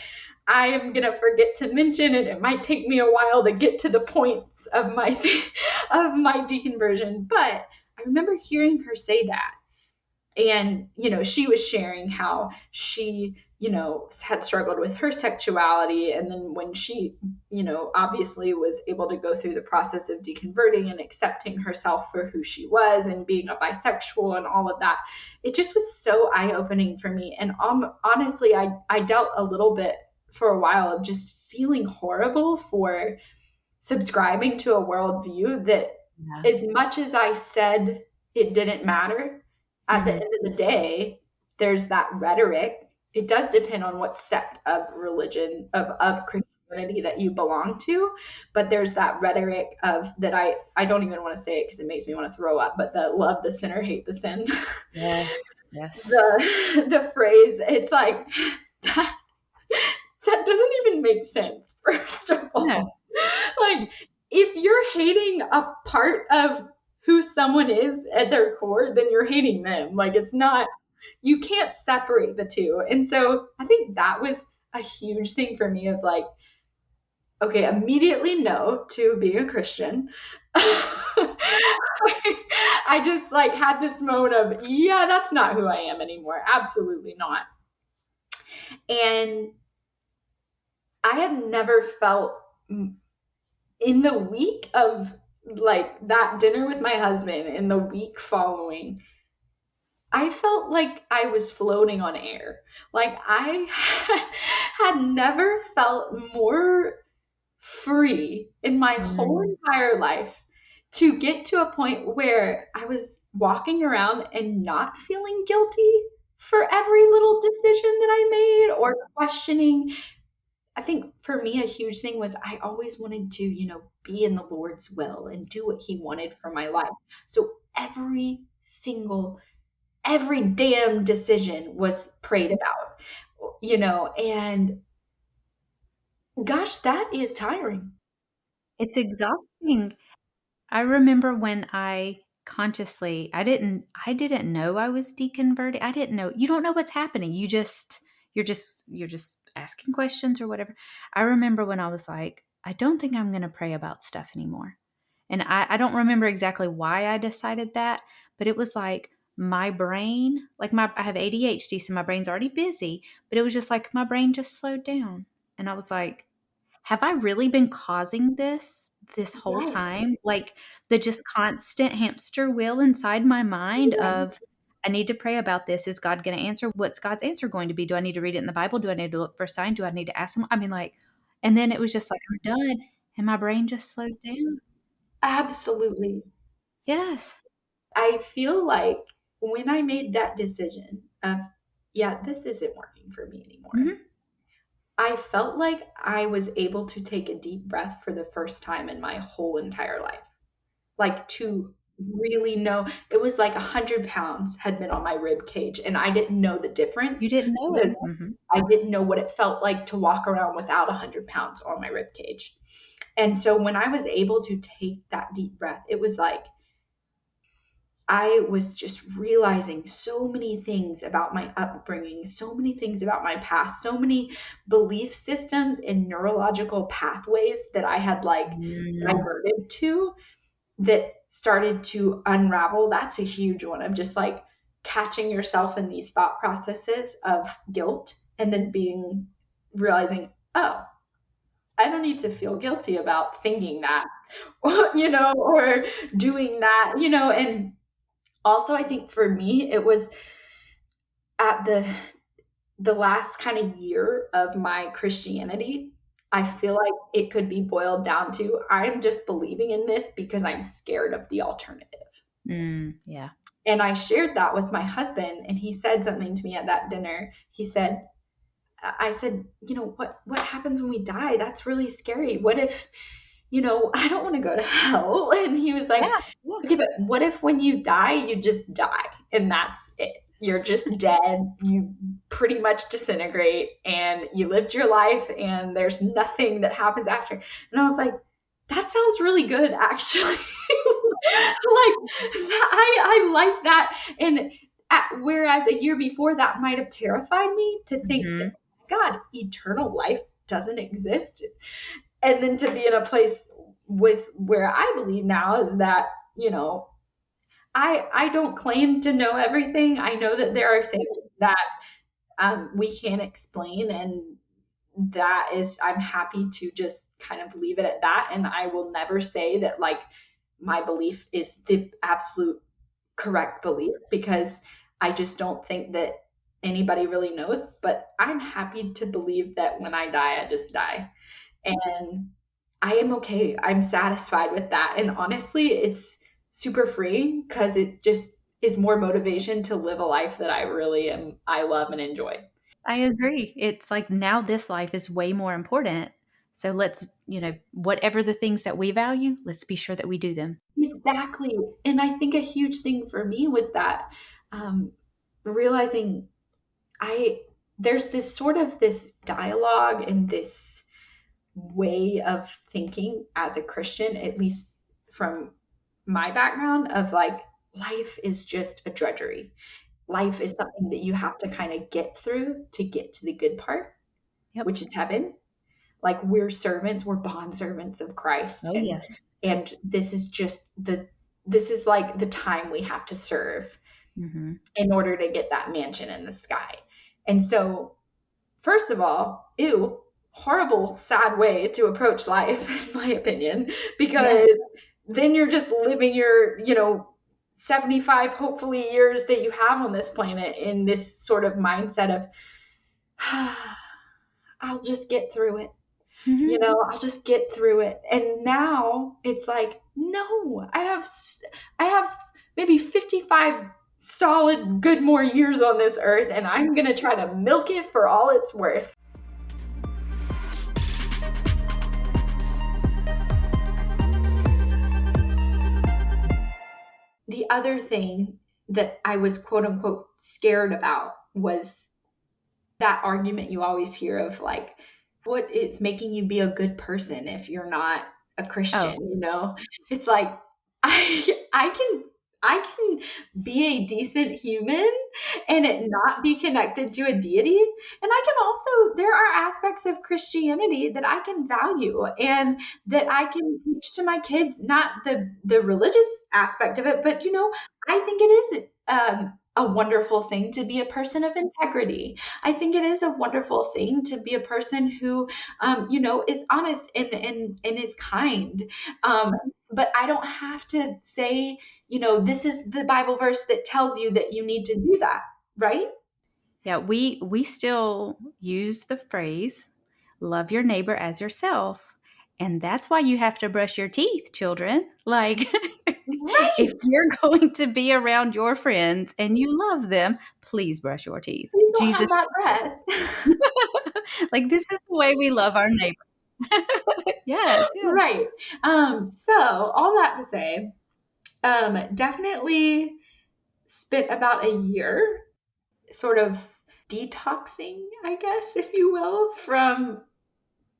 I am going to forget to mention, and it might take me a while to get to the points of my deconversion. But I remember hearing her say that. And, she was sharing how she, had struggled with her sexuality. And then when she, obviously was able to go through the process of deconverting and accepting herself for who she was and being a bisexual and all of that, it just was so eye-opening for me. And honestly, I dealt a little bit for a while of just feeling horrible for subscribing to a worldview that, as much as I said it didn't matter, at the end of the day, there's that rhetoric. It does depend on what sect of religion, of Christianity that you belong to, but there's that rhetoric of that. I don't even want to say it because it makes me want to throw up, but the love the sinner, hate the sin. Yes. The phrase, it's like, that doesn't even make sense, first of all. No. Like, if you're hating a part of who someone is at their core, then you're hating them. Like, it's not, you can't separate the two. And so I think that was a huge thing for me, of like, okay, immediately no to being a Christian. I just like had this moment of, yeah, that's not who I am anymore. Absolutely not. And I have never felt, in the week of like that dinner with my husband, in the week following, I felt like I was floating on air. Like, I had never felt more free in my whole entire life, to get to a point where I was walking around and not feeling guilty for every little decision that I made, or questioning. I think for me, a huge thing was I always wanted to, be in the Lord's will and do what he wanted for my life. So every damn decision was prayed about, and gosh, that is tiring. It's exhausting. I remember when I didn't know I was deconverted. I didn't know. You don't know what's happening. You're just asking questions or whatever. I remember when I was like, I don't think I'm going to pray about stuff anymore. And I don't remember exactly why I decided that, but it was like my brain, like I have ADHD, so my brain's already busy, but it was just like my brain just slowed down. And I was like, have I really been causing this whole time? Like, the just constant hamster wheel inside my mind of, I need to pray about this. Is God going to answer? What's God's answer going to be? Do I need to read it in the Bible? Do I need to look for a sign? Do I need to ask him? I mean, like, and then it was just like, I'm done. And my brain just slowed down. Absolutely. Yes. I feel like when I made that decision of, yeah, this isn't working for me anymore, I felt like I was able to take a deep breath for the first time in my whole entire life. Like, to really know, it was like 100 pounds had been on my rib cage, and I didn't know the difference. You didn't know it. I didn't know what it felt like to walk around without 100 pounds on my rib cage. And so when I was able to take that deep breath, it was like, I was just realizing so many things about my upbringing, so many things about my past, so many belief systems and neurological pathways that I had like diverted to, that started to unravel. That's a huge one. I'm just like, catching yourself in these thought processes of guilt and then realizing, oh, I don't need to feel guilty about thinking that, or doing that, and also I think for me, it was at the last kind of year of my Christianity, I feel like it could be boiled down to I'm just believing in this because I'm scared of the alternative. Yeah. And I shared that with my husband, and he said something to me at that dinner. I said, what happens when we die? That's really scary. What if, I don't want to go to hell. And he was like, Yeah. okay, but what if when you die, you just die and that's it? You're just dead. You pretty much disintegrate and you lived your life and there's nothing that happens after. And I was like, that sounds really good, actually. I like that. And whereas a year before that might have terrified me to think that, God, eternal life doesn't exist. And then to be in a place with where I believe now is that, I don't claim to know everything. I know that there are things that we can't explain, and that is, I'm happy to just kind of leave it at that. And I will never say that like my belief is the absolute correct belief, because I just don't think that anybody really knows. But I'm happy to believe that when I die, I just die. And I am okay. I'm satisfied with that. And honestly, it's super freeing because it just is more motivation to live a life that I love and enjoy. I agree. It's like now this life is way more important. So let's, whatever the things that we value, let's be sure that we do them. Exactly. And I think a huge thing for me was that realizing there's this dialogue and this way of thinking as a Christian, at least from my background, of like life is just a drudgery. Life is something that you have to kind of get through to get to the good part, which is heaven. Like we're bond servants of Christ. Oh, yes. And this is like the time we have to serve in order to get that mansion in the sky. And so, first of all, horrible, sad way to approach life, in my opinion, because then you're just living your, 75, hopefully, years that you have on this planet in this sort of mindset of, I'll just get through it. I'll just get through it. And now it's like, no, I have maybe 55 solid good more years on this earth, and I'm going to try to milk it for all it's worth. The other thing that I was quote unquote scared about was that argument you always hear of like, what is making you be a good person if you're not a Christian? It's like I can be a decent human and it not be connected to a deity. And I can also, there are aspects of Christianity that I can value and that I can teach to my kids, not the religious aspect of it, but I think it is a wonderful thing to be a person of integrity. I think it is a wonderful thing to be a person who, is honest and is kind. But I don't have to say, this is the Bible verse that tells you that you need to do that, right? Yeah, we still use the phrase, love your neighbor as yourself. And that's why you have to brush your teeth, children. Like, right. If you're going to be around your friends and you love them, please brush your teeth. Please don't have that breath. Like, this is the way we love our neighbor. Yes. Right. So all that to say, definitely spent about a year sort of detoxing, I guess, if you will, from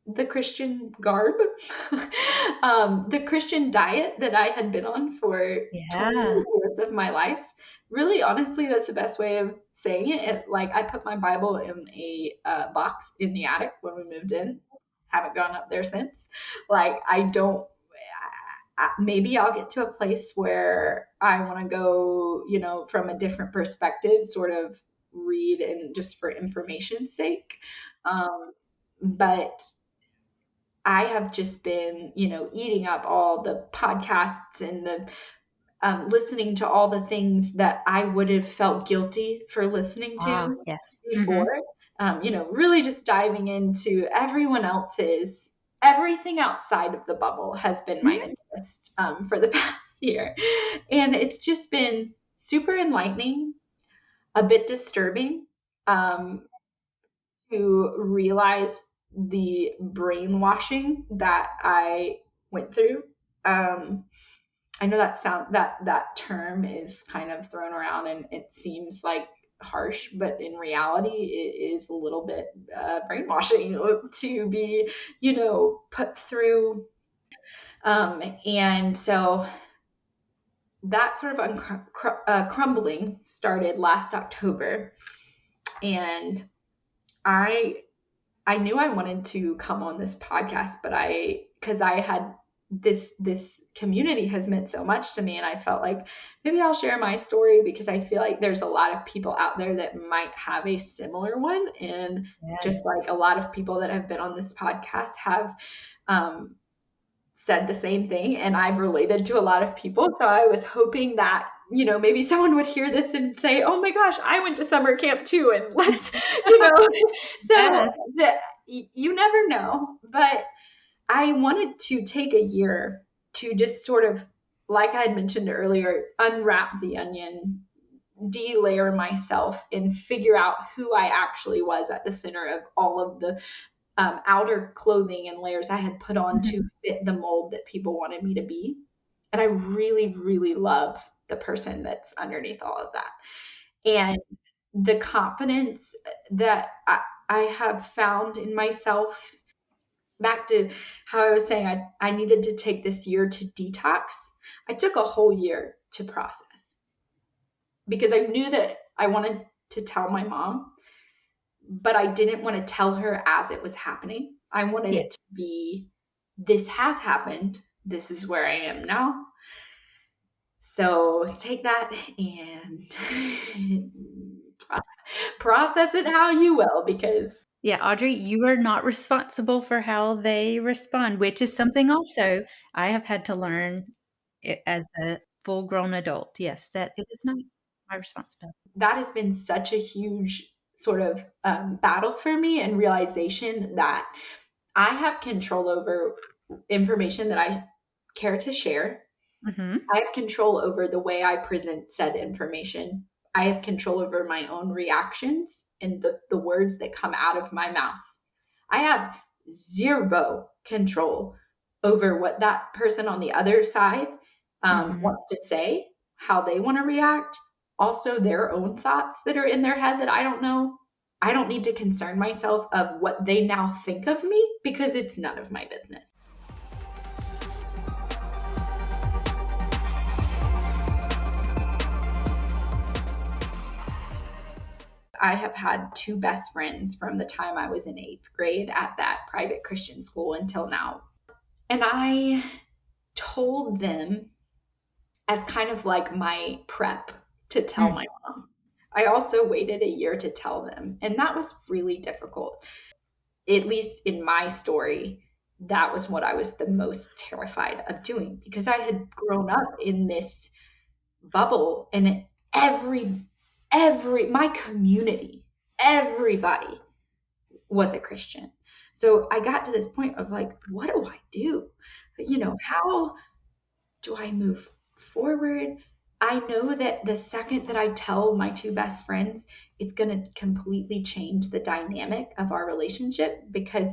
the Christian garb, the Christian diet that I had been on for 20 years of my life. Really, honestly, that's the best way of saying it. Like, I put my Bible in a box in the attic when we moved in. Haven't gone up there since. Like, maybe I'll get to a place where I want to go, from a different perspective, sort of read and just for information's sake. But I have just been, eating up all the podcasts and the listening to all the things that I would have felt guilty for listening to Yes. before. Really just diving into everything outside of the bubble has been my interest for the past year. And it's just been super enlightening, a bit disturbing to realize the brainwashing that I went through. I know that term is kind of thrown around and it seems like harsh, but in reality, it is a little bit brainwashing to be, put through. And so that sort of crumbling started last October, and I knew I wanted to come on this podcast, but because I had this community has meant so much to me, and I felt like maybe I'll share my story because I feel like there's a lot of people out there that might have a similar one, and just like a lot of people that have been on this podcast have said the same thing, and I've related to a lot of people. So I was hoping that maybe someone would hear this and say, oh my gosh, I went to summer camp too, and let's so you never know. But I wanted to take a year to just sort of, like I had mentioned earlier, unwrap the onion, de-layer myself, and figure out who I actually was at the center of all of the outer clothing and layers I had put on to fit the mold that people wanted me to be. And I really, really love the person that's underneath all of that. And the confidence that I have found in myself, back to how I was saying I needed to take this year to detox. I took a whole year to process because I knew that I wanted to tell my mom, but I didn't want to tell her as it was happening. I wanted it to be, this has happened. This is where I am now. So take that and process it how you will, because Audrey, you are not responsible for how they respond, which is something also I have had to learn as a full-grown adult. Yes, that it is not my responsibility. That has been such a huge sort of battle for me, and realization that I have control over information that I care to share. I have control over the way I present said information. I have control over my own reactions and the words that come out of my mouth. I have zero control over what that person on the other side wants to say, how they want to react, also their own thoughts that are in their head that I don't know. I don't need to concern myself of what they now think of me because it's none of my business. I have had two best friends from the time I was in 8th grade at that private Christian school until now. And I told them as kind of like my prep to tell my mom. I also waited a year to tell them. And that was really difficult. At least in my story, that was what I was the most terrified of doing, because I had grown up in this bubble, and my community, everybody was a Christian. So I got to this point of like, what do I do? How do I move forward? I know that the second that I tell my two best friends, it's going to completely change the dynamic of our relationship, because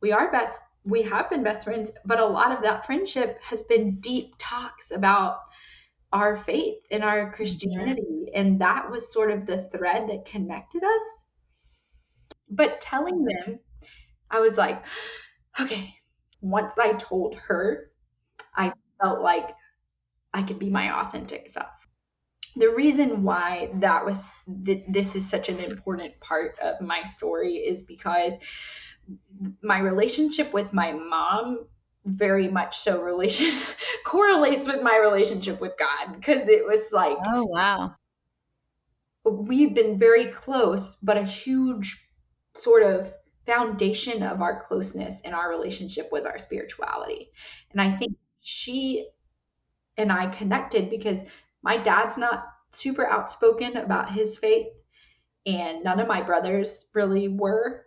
we have been best friends, but a lot of that friendship has been deep talks about our faith and our Christianity. And that was sort of the thread that connected us. But telling them, I was like, okay, once I told her, I felt like I could be my authentic self. The reason why this is such an important part of my story is because my relationship with my mom very much so correlates with my relationship with God, because it was like, Oh, wow. we've been very close, but a huge sort of foundation of our closeness in our relationship was our spirituality. And I think she and I connected because my dad's not super outspoken about his faith, and none of my brothers really were.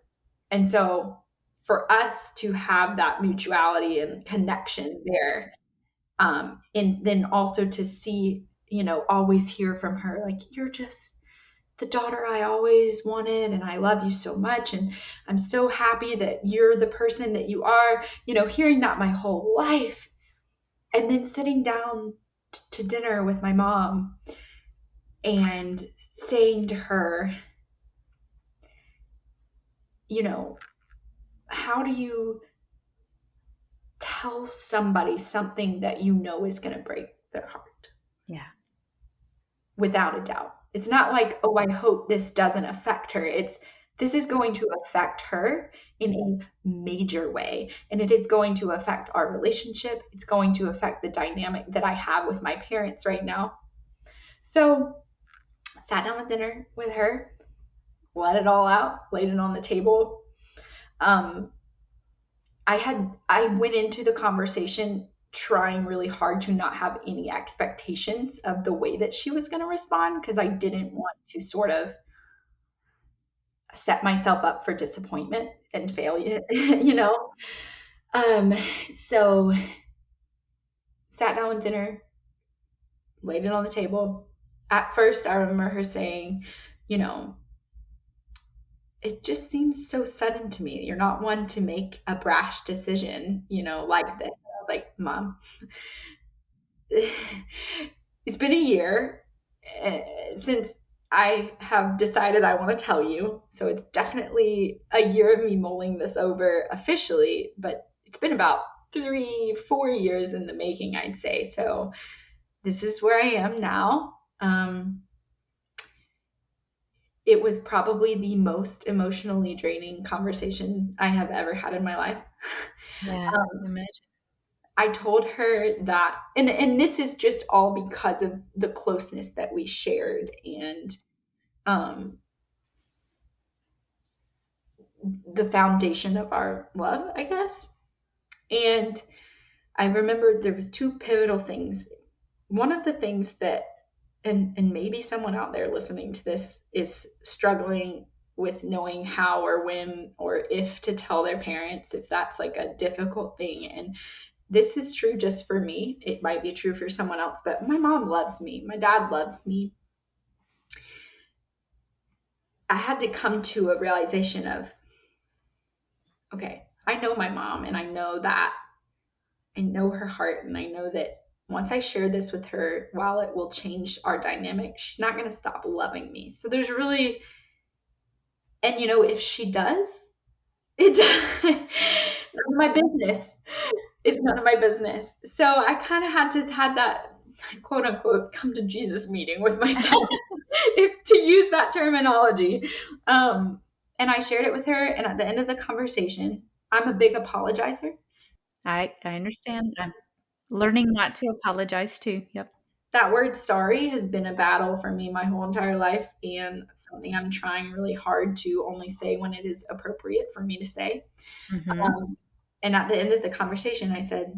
And so for us to have that mutuality and connection there, and then also to see, always hear from her, like, you're just the daughter I always wanted, and I love you so much, and I'm so happy that you're the person that you are, hearing that my whole life. And then sitting down to dinner with my mom and saying to her, how do you tell somebody something that is going to break their heart? Yeah. Without a doubt. It's not like, oh, I hope this doesn't affect her. This is going to affect her in a major way. And it is going to affect our relationship. It's going to affect the dynamic that I have with my parents right now. So I sat down with dinner with her, let it all out, laid it on the table. I went into the conversation trying really hard to not have any expectations of the way that she was going to respond, because I didn't want to sort of set myself up for disappointment and failure, So sat down with dinner, laid it on the table. At first, I remember her saying, it just seems so sudden to me. You're not one to make a brash decision, like this. I was like, Mom, it's been a year since I have decided I want to tell you. So it's definitely a year of me mulling this over officially, but it's been about 3-4 years in the making, I'd say. So this is where I am now. It was probably the most emotionally draining conversation I have ever had in my life. Yeah, imagine. I told her that, and this is just all because of the closeness that we shared, and the foundation of our love, I guess. And I remember there was 2 pivotal things. One of the things that, and maybe someone out there listening to this is struggling with knowing how or when or if to tell their parents, if that's like a difficult thing. And this is true just for me. It might be true for someone else, but my mom loves me. My dad loves me. I had to come to a realization of, okay, I know my mom, and I know her heart, and I know that once I share this with her, while it will change our dynamic, she's not going to stop loving me. So there's really, and if she does, it none of my business. It's none of my business. So I kind of had to have that quote unquote come to Jesus meeting with myself, to use that terminology. And I shared it with her, and at the end of the conversation, I'm a big apologizer. I understand. I'm learning not to apologize too. Yep. That word sorry has been a battle for me my whole entire life, and something I'm trying really hard to only say when it is appropriate for me to say. Mm-hmm. And at the end of the conversation, I said,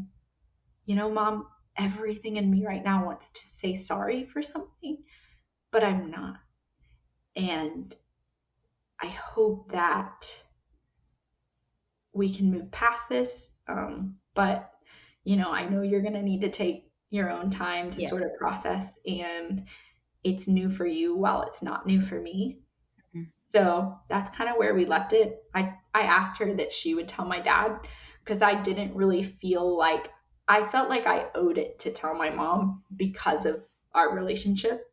Mom, everything in me right now wants to say sorry for something, but I'm not. And I hope that we can move past this. But, I know you're going to need to take your own time to sort of process, and it's new for you while it's not new for me. Mm-hmm. So that's kind of where we left it. I asked her that she would tell my dad, because I didn't really feel like, I felt like I owed it to tell my mom because of our relationship.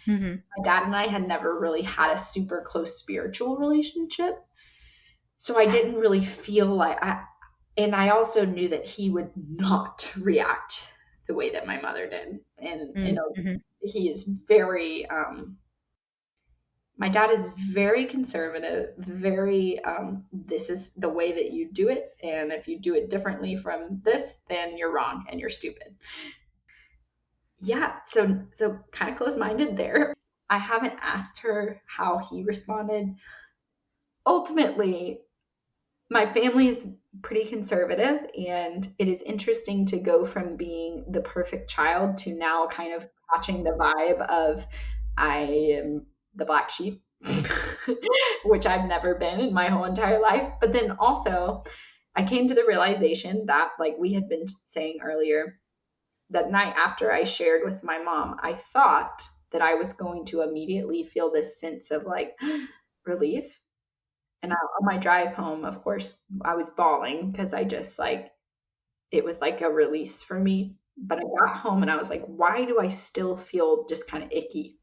Mm-hmm. My dad and I had never really had a super close spiritual relationship. So I didn't really feel like and I also knew that he would not react the way that my mother did. And, mm-hmm. He is very, My dad is very conservative, very, this is the way that you do it. And if you do it differently from this, then you're wrong and you're stupid. Yeah. So kind of close-minded there. I haven't asked her how he responded. Ultimately, my family is pretty conservative, and it is interesting to go from being the perfect child to now kind of catching the vibe of I am the black sheep, which I've never been in my whole entire life. But then also, I came to the realization that, like we had been saying earlier, that night after I shared with my mom, I thought that I was going to immediately feel this sense of like relief. And on my drive home, of course, I was bawling because I just like, it was like a release for me. But I got home and I was like, why do I still feel just kind of icky?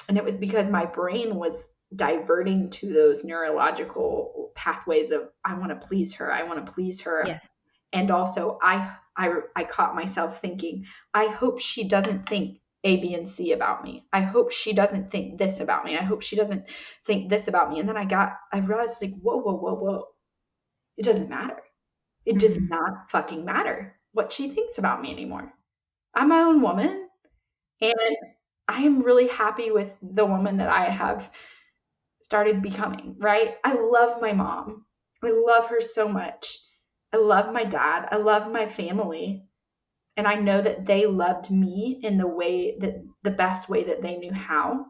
And it was because my brain was diverting to those neurological pathways of, I want to please her. I want to please her. Yes. And also I caught myself thinking, I hope she doesn't think A, B, and C about me. I hope she doesn't think this about me. I hope she doesn't think this about me. And then I realized like, whoa. It doesn't matter. It does not fucking matter what she thinks about me anymore. I'm my own woman, and I am really happy with the woman that I have started becoming, right? I love my mom. I love her so much. I love my dad. I love my family. And I know that they loved me in the best way that they knew how.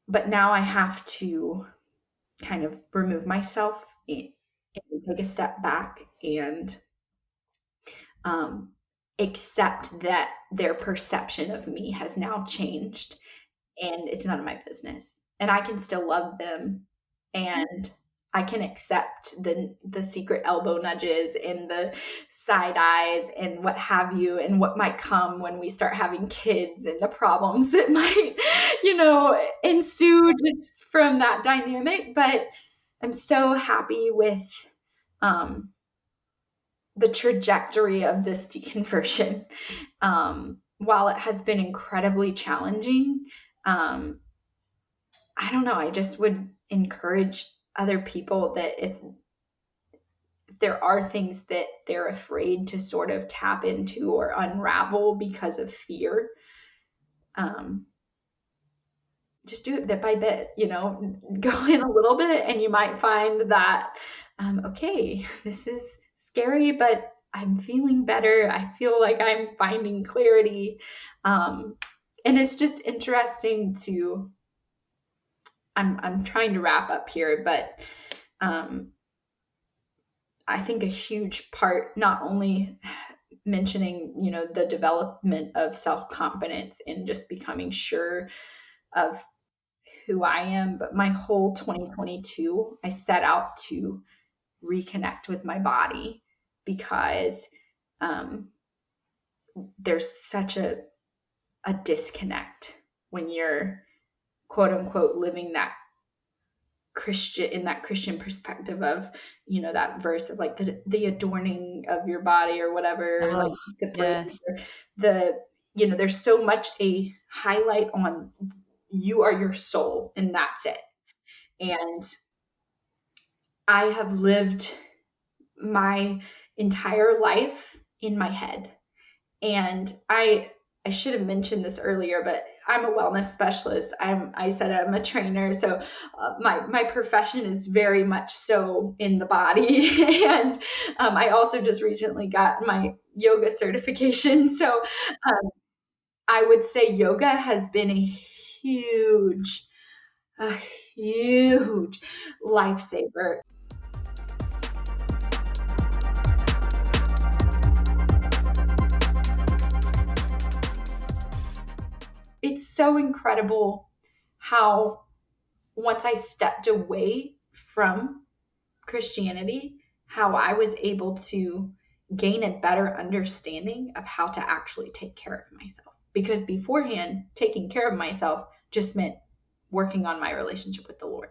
But now I have to kind of remove myself and take a step back and accept that their perception of me has now changed, and it's none of my business. And I can still love them, and I can accept the secret elbow nudges and the side eyes and what have you, and what might come when we start having kids and the problems that might, ensue just from that dynamic. But I'm so happy with the trajectory of this deconversion. While it has been incredibly challenging, I don't know, I just would encourage other people that if there are things that they're afraid to sort of tap into or unravel because of fear, just do it bit by bit, go in a little bit, and you might find that, okay, this is scary, but I'm feeling better. I feel like I'm finding clarity. And it's just interesting I'm trying to wrap up here, but I think a huge part, not only mentioning, the development of self-confidence and just becoming sure of who I am, but my whole 2022, I set out to reconnect with my body, because there's such a disconnect when you're quote unquote living that Christian perspective of, that verse of like the adorning of your body or whatever, like the praise, yes. There's so much a highlight on you are your soul and that's it. And I have lived my entire life in my head. And I should have mentioned this earlier, but I'm a wellness specialist. I said I'm a trainer. So my profession is very much so in the body. And I also just recently got my yoga certification. So I would say yoga has been a huge lifesaver. It's so incredible how once I stepped away from Christianity, how I was able to gain a better understanding of how to actually take care of myself. Because beforehand, taking care of myself just meant working on my relationship with the Lord.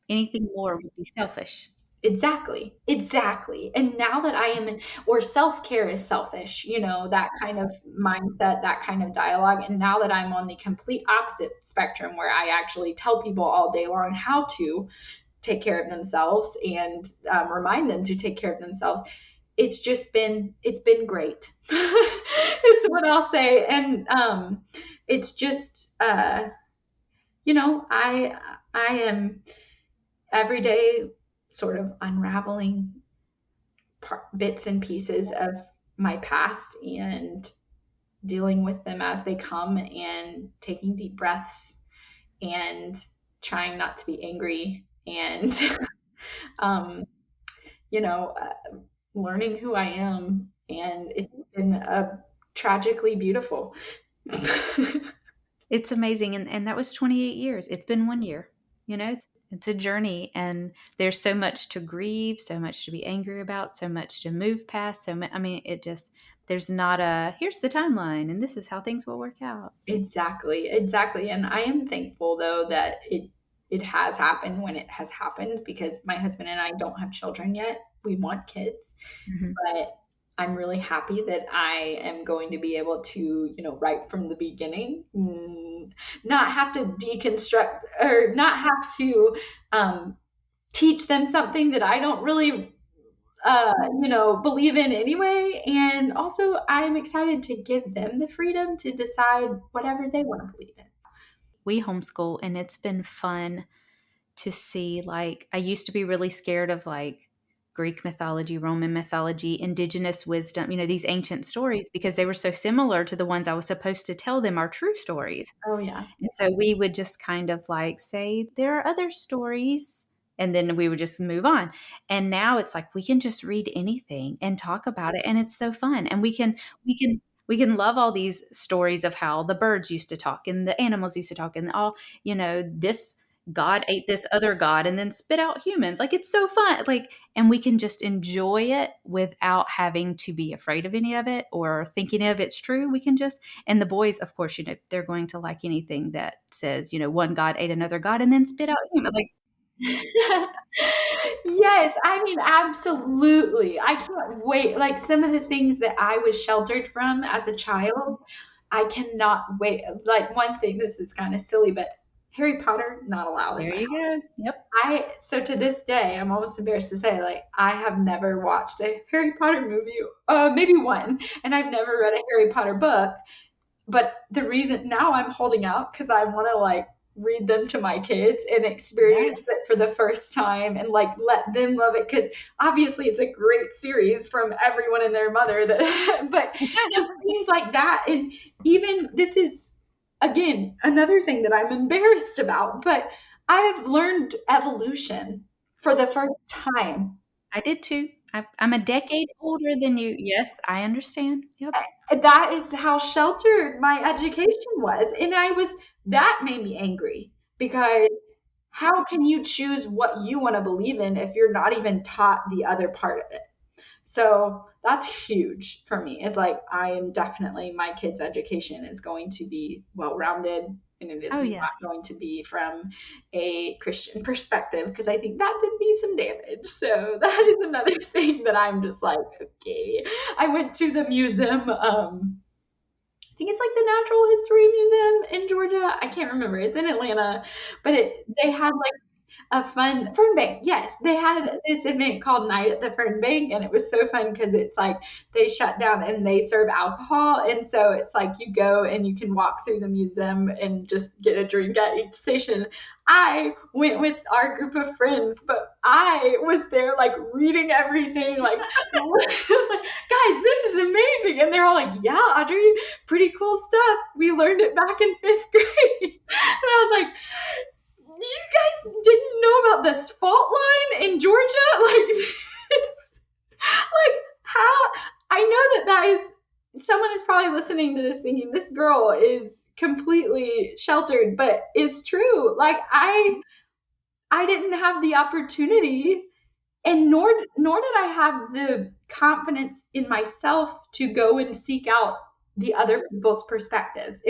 Anything more would be selfish. Exactly. And now that I am in, or self-care is selfish, that kind of mindset, that kind of dialogue. And now that I'm on the complete opposite spectrum where I actually tell people all day long how to take care of themselves and remind them to take care of themselves, it's been great is what I'll say. And it's just, I am every day sort of unraveling bits and pieces of my past and dealing with them as they come and taking deep breaths and trying not to be angry and um, learning who I am. And it's been tragically beautiful. It's amazing. And that was 28 years. It's been 1 year. It's a journey, and there's so much to grieve, so much to be angry about, so much to move past. There's not here's the timeline and this is how things will work out. Exactly. And I am thankful though that it has happened when it has happened, because my husband and I don't have children yet. We want kids, but I'm really happy that I am going to be able to, right from the beginning, not have to deconstruct or not have to teach them something that I don't really believe in anyway. And also I'm excited to give them the freedom to decide whatever they want to believe in. We homeschool, and it's been fun to see. Like, I used to be really scared of like Greek mythology, Roman mythology, indigenous wisdom, these ancient stories, because they were so similar to the ones I was supposed to tell them are true stories. Oh yeah. And so we would just kind of like say, there are other stories, and then we would just move on. And now it's like we can just read anything and talk about it, and it's so fun. And we can love all these stories of how the birds used to talk and the animals used to talk and all, this God ate this other God and then spit out humans. Like, it's so fun. Like, and we can just enjoy it without having to be afraid of any of it or thinking of it's true. We can just, and the boys, of course, they're going to like anything that says, one God ate another God and then spit out human. Like, yes, I mean, absolutely. I can't wait. Like, some of the things that I was sheltered from as a child, I cannot wait. Like, one thing, this is kind of silly, but Harry Potter, not allowed in there my you house. go. Yep. So to this day, I'm almost embarrassed to say, like, I have never watched a Harry Potter movie, maybe one, and I've never read a Harry Potter book. But the reason now I'm holding out, because I want to like read them to my kids and experience it for the first time and like let them love it, because obviously it's a great series from everyone and their mother that but things like that. And even this is again another thing that I'm embarrassed about, but I have learned evolution for the first time. I did too. I'm a decade older than you. Yes, I understand. Yep. That is how sheltered my education was. And that made me angry, because how can you choose what you want to believe in if you're not even taught the other part of it? So that's huge for me. It's like, I am definitely, my kids' education is going to be well-rounded, and it is not going to be from a Christian perspective, because I think that did me some damage. So that is another thing that I'm just like, okay. I went to the museum. I think it's like the Natural History Museum in Georgia. I can't remember. It's in Atlanta, but they had like a fun Fern Bank. Yes, they had this event called Night at the Fern Bank, and it was so fun because it's like they shut down and they serve alcohol, and so it's like you go and you can walk through the museum and just get a drink at each station. I went with our group of friends, but I was there like reading everything. Like I was like, guys, this is amazing, and they're all like, yeah, Audrey, pretty cool stuff. We learned it back in 5th grade, and I was like, you guys didn't know about this fault line in Georgia? Like, like how? I know that is, someone is probably listening to this thinking this girl is completely sheltered, but it's true. Like, I didn't have the opportunity, and nor did I have the confidence in myself to go and seek out the other people's perspectives.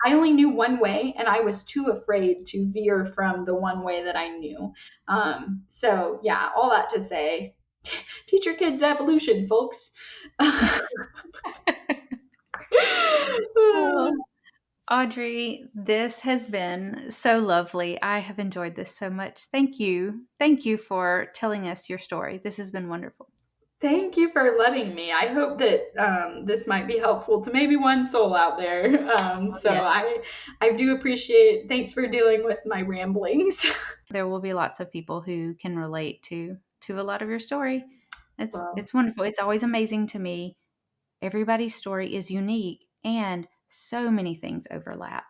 I only knew one way, and I was too afraid to veer from the one way that I knew. So yeah, all that to say, teach your kids evolution, folks. Well, Audrey, this has been so lovely. I have enjoyed this so much. Thank you. Thank you for telling us your story. This has been wonderful. Thank you for letting me. I hope that this might be helpful to maybe one soul out there. So Yes. I do appreciate. Thanks for dealing with my ramblings. There will be lots of people who can relate to a lot of your story. Well, It's wonderful. It's always amazing to me. Everybody's story is unique, and so many things overlap.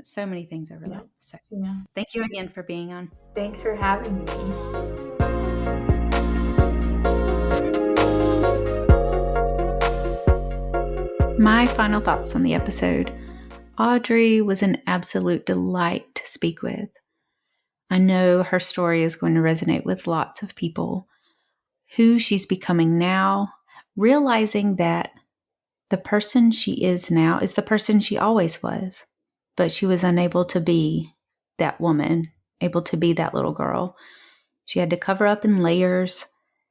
So many things overlap. So yeah. thank you again for being on. Thanks for having me. My final thoughts on the episode. Audrey was an absolute delight to speak with. I know her story is going to resonate with lots of people. Who she's becoming now, realizing that the person she is now is the person she always was, but she was unable to be that woman, able to be that little girl. She had to cover up in layers,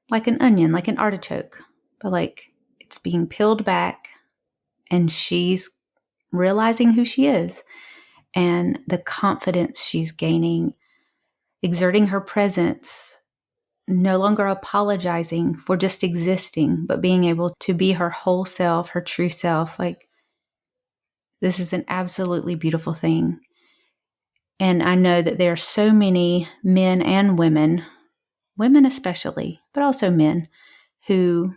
like an onion, like an artichoke, but like it's being peeled back, and she's realizing who she is and the confidence she's gaining, exerting her presence, no longer apologizing for just existing, but being able to be her whole self, her true self. Like, this is an absolutely beautiful thing. And I know that there are so many men and women especially, but also men, who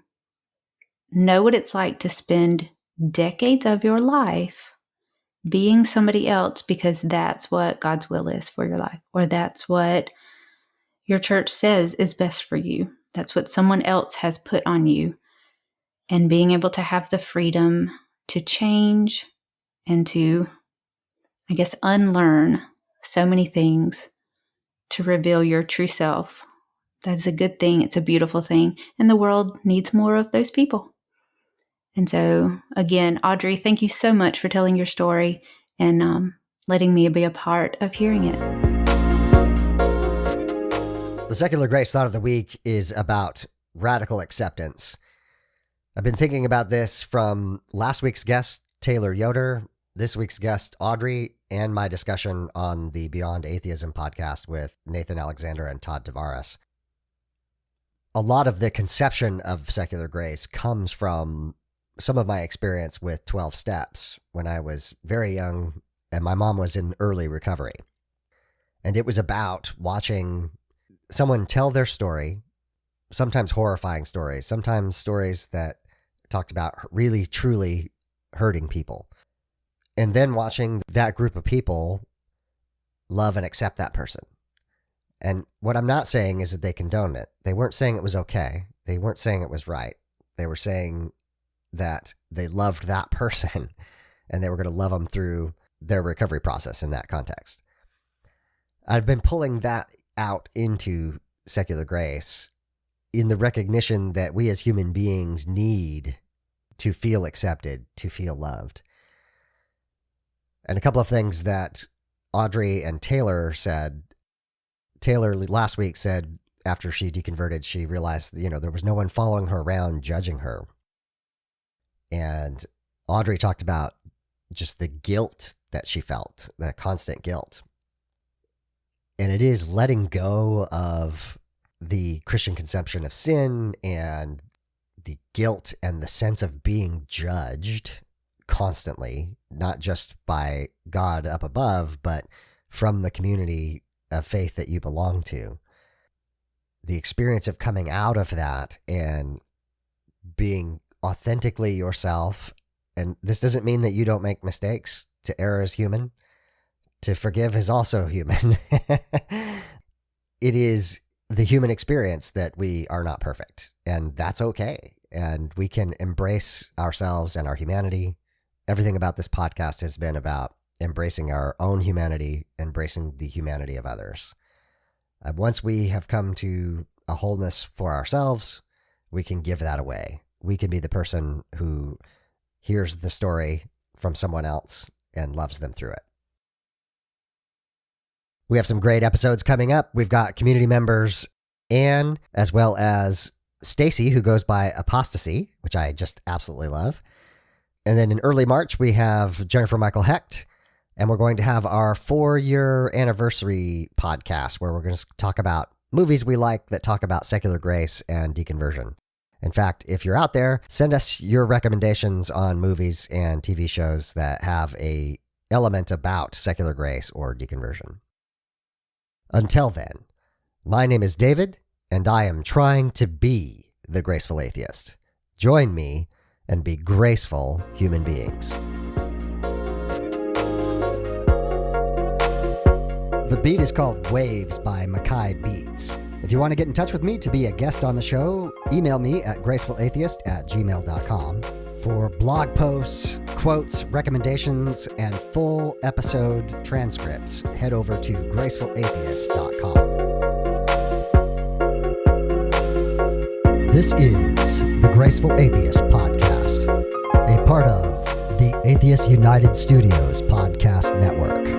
know what it's like to spend decades of your life being somebody else because that's what God's will is for your life, or that's what your church says is best for you. That's what someone else has put on you. And being able to have the freedom to change and to, I guess, unlearn so many things to reveal your true self. That's a good thing. It's a beautiful thing. And the world needs more of those people. And so, again, Audrey, thank you so much for telling your story and letting me be a part of hearing it. The Secular Grace Thought of the Week is about radical acceptance. I've been thinking about this from last week's guest, Taylor Yoder, this week's guest, Audrey, and my discussion on the Beyond Atheism podcast with Nathan Alexander and Todd Tavares. A lot of the conception of secular grace comes from some of my experience with 12 Steps when I was very young and my mom was in early recovery. And it was about watching someone tell their story, sometimes horrifying stories, sometimes stories that talked about really, truly hurting people. And then watching that group of people love and accept that person. And what I'm not saying is that they condoned it. They weren't saying it was okay. They weren't saying it was right. They were saying that they loved that person and they were going to love them through their recovery process in that context. I've been pulling that out into secular grace in the recognition that we as human beings need to feel accepted, to feel loved. And a couple of things that Audrey and Taylor said. Taylor last week said after she deconverted, she realized, there was no one following her around judging her. And Audrey talked about just the guilt that she felt, the constant guilt. And it is letting go of the Christian conception of sin and the guilt and the sense of being judged constantly, not just by God up above, but from the community of faith that you belong to. The experience of coming out of that and being authentically yourself. And this doesn't mean that you don't make mistakes. To err is human. To forgive is also human. It is the human experience that we are not perfect, and that's okay. And we can embrace ourselves and our humanity. Everything about this podcast has been about embracing our own humanity, embracing the humanity of others. Once we have come to a wholeness for ourselves, we can give that away. We can be the person who hears the story from someone else and loves them through it. We have some great episodes coming up. We've got community members Anne, as well as Stacy, who goes by Apostasy, which I just absolutely love. And then in early March, we have Jennifer Michael Hecht, and we're going to have our 4-year anniversary podcast where we're going to talk about movies we like that talk about secular grace and deconversion. In fact, if you're out there, send us your recommendations on movies and TV shows that have a element about secular grace or deconversion. Until then, my name is David, and I am trying to be the graceful atheist. Join me and be graceful human beings. The beat is called Waves by Mackay Beats. If you want to get in touch with me to be a guest on the show, email me at gracefulatheist@gmail.com. For blog posts, quotes, recommendations, and full episode transcripts, head over to gracefulatheist.com. This is the Graceful Atheist Podcast, a part of the Atheist United Studios podcast network.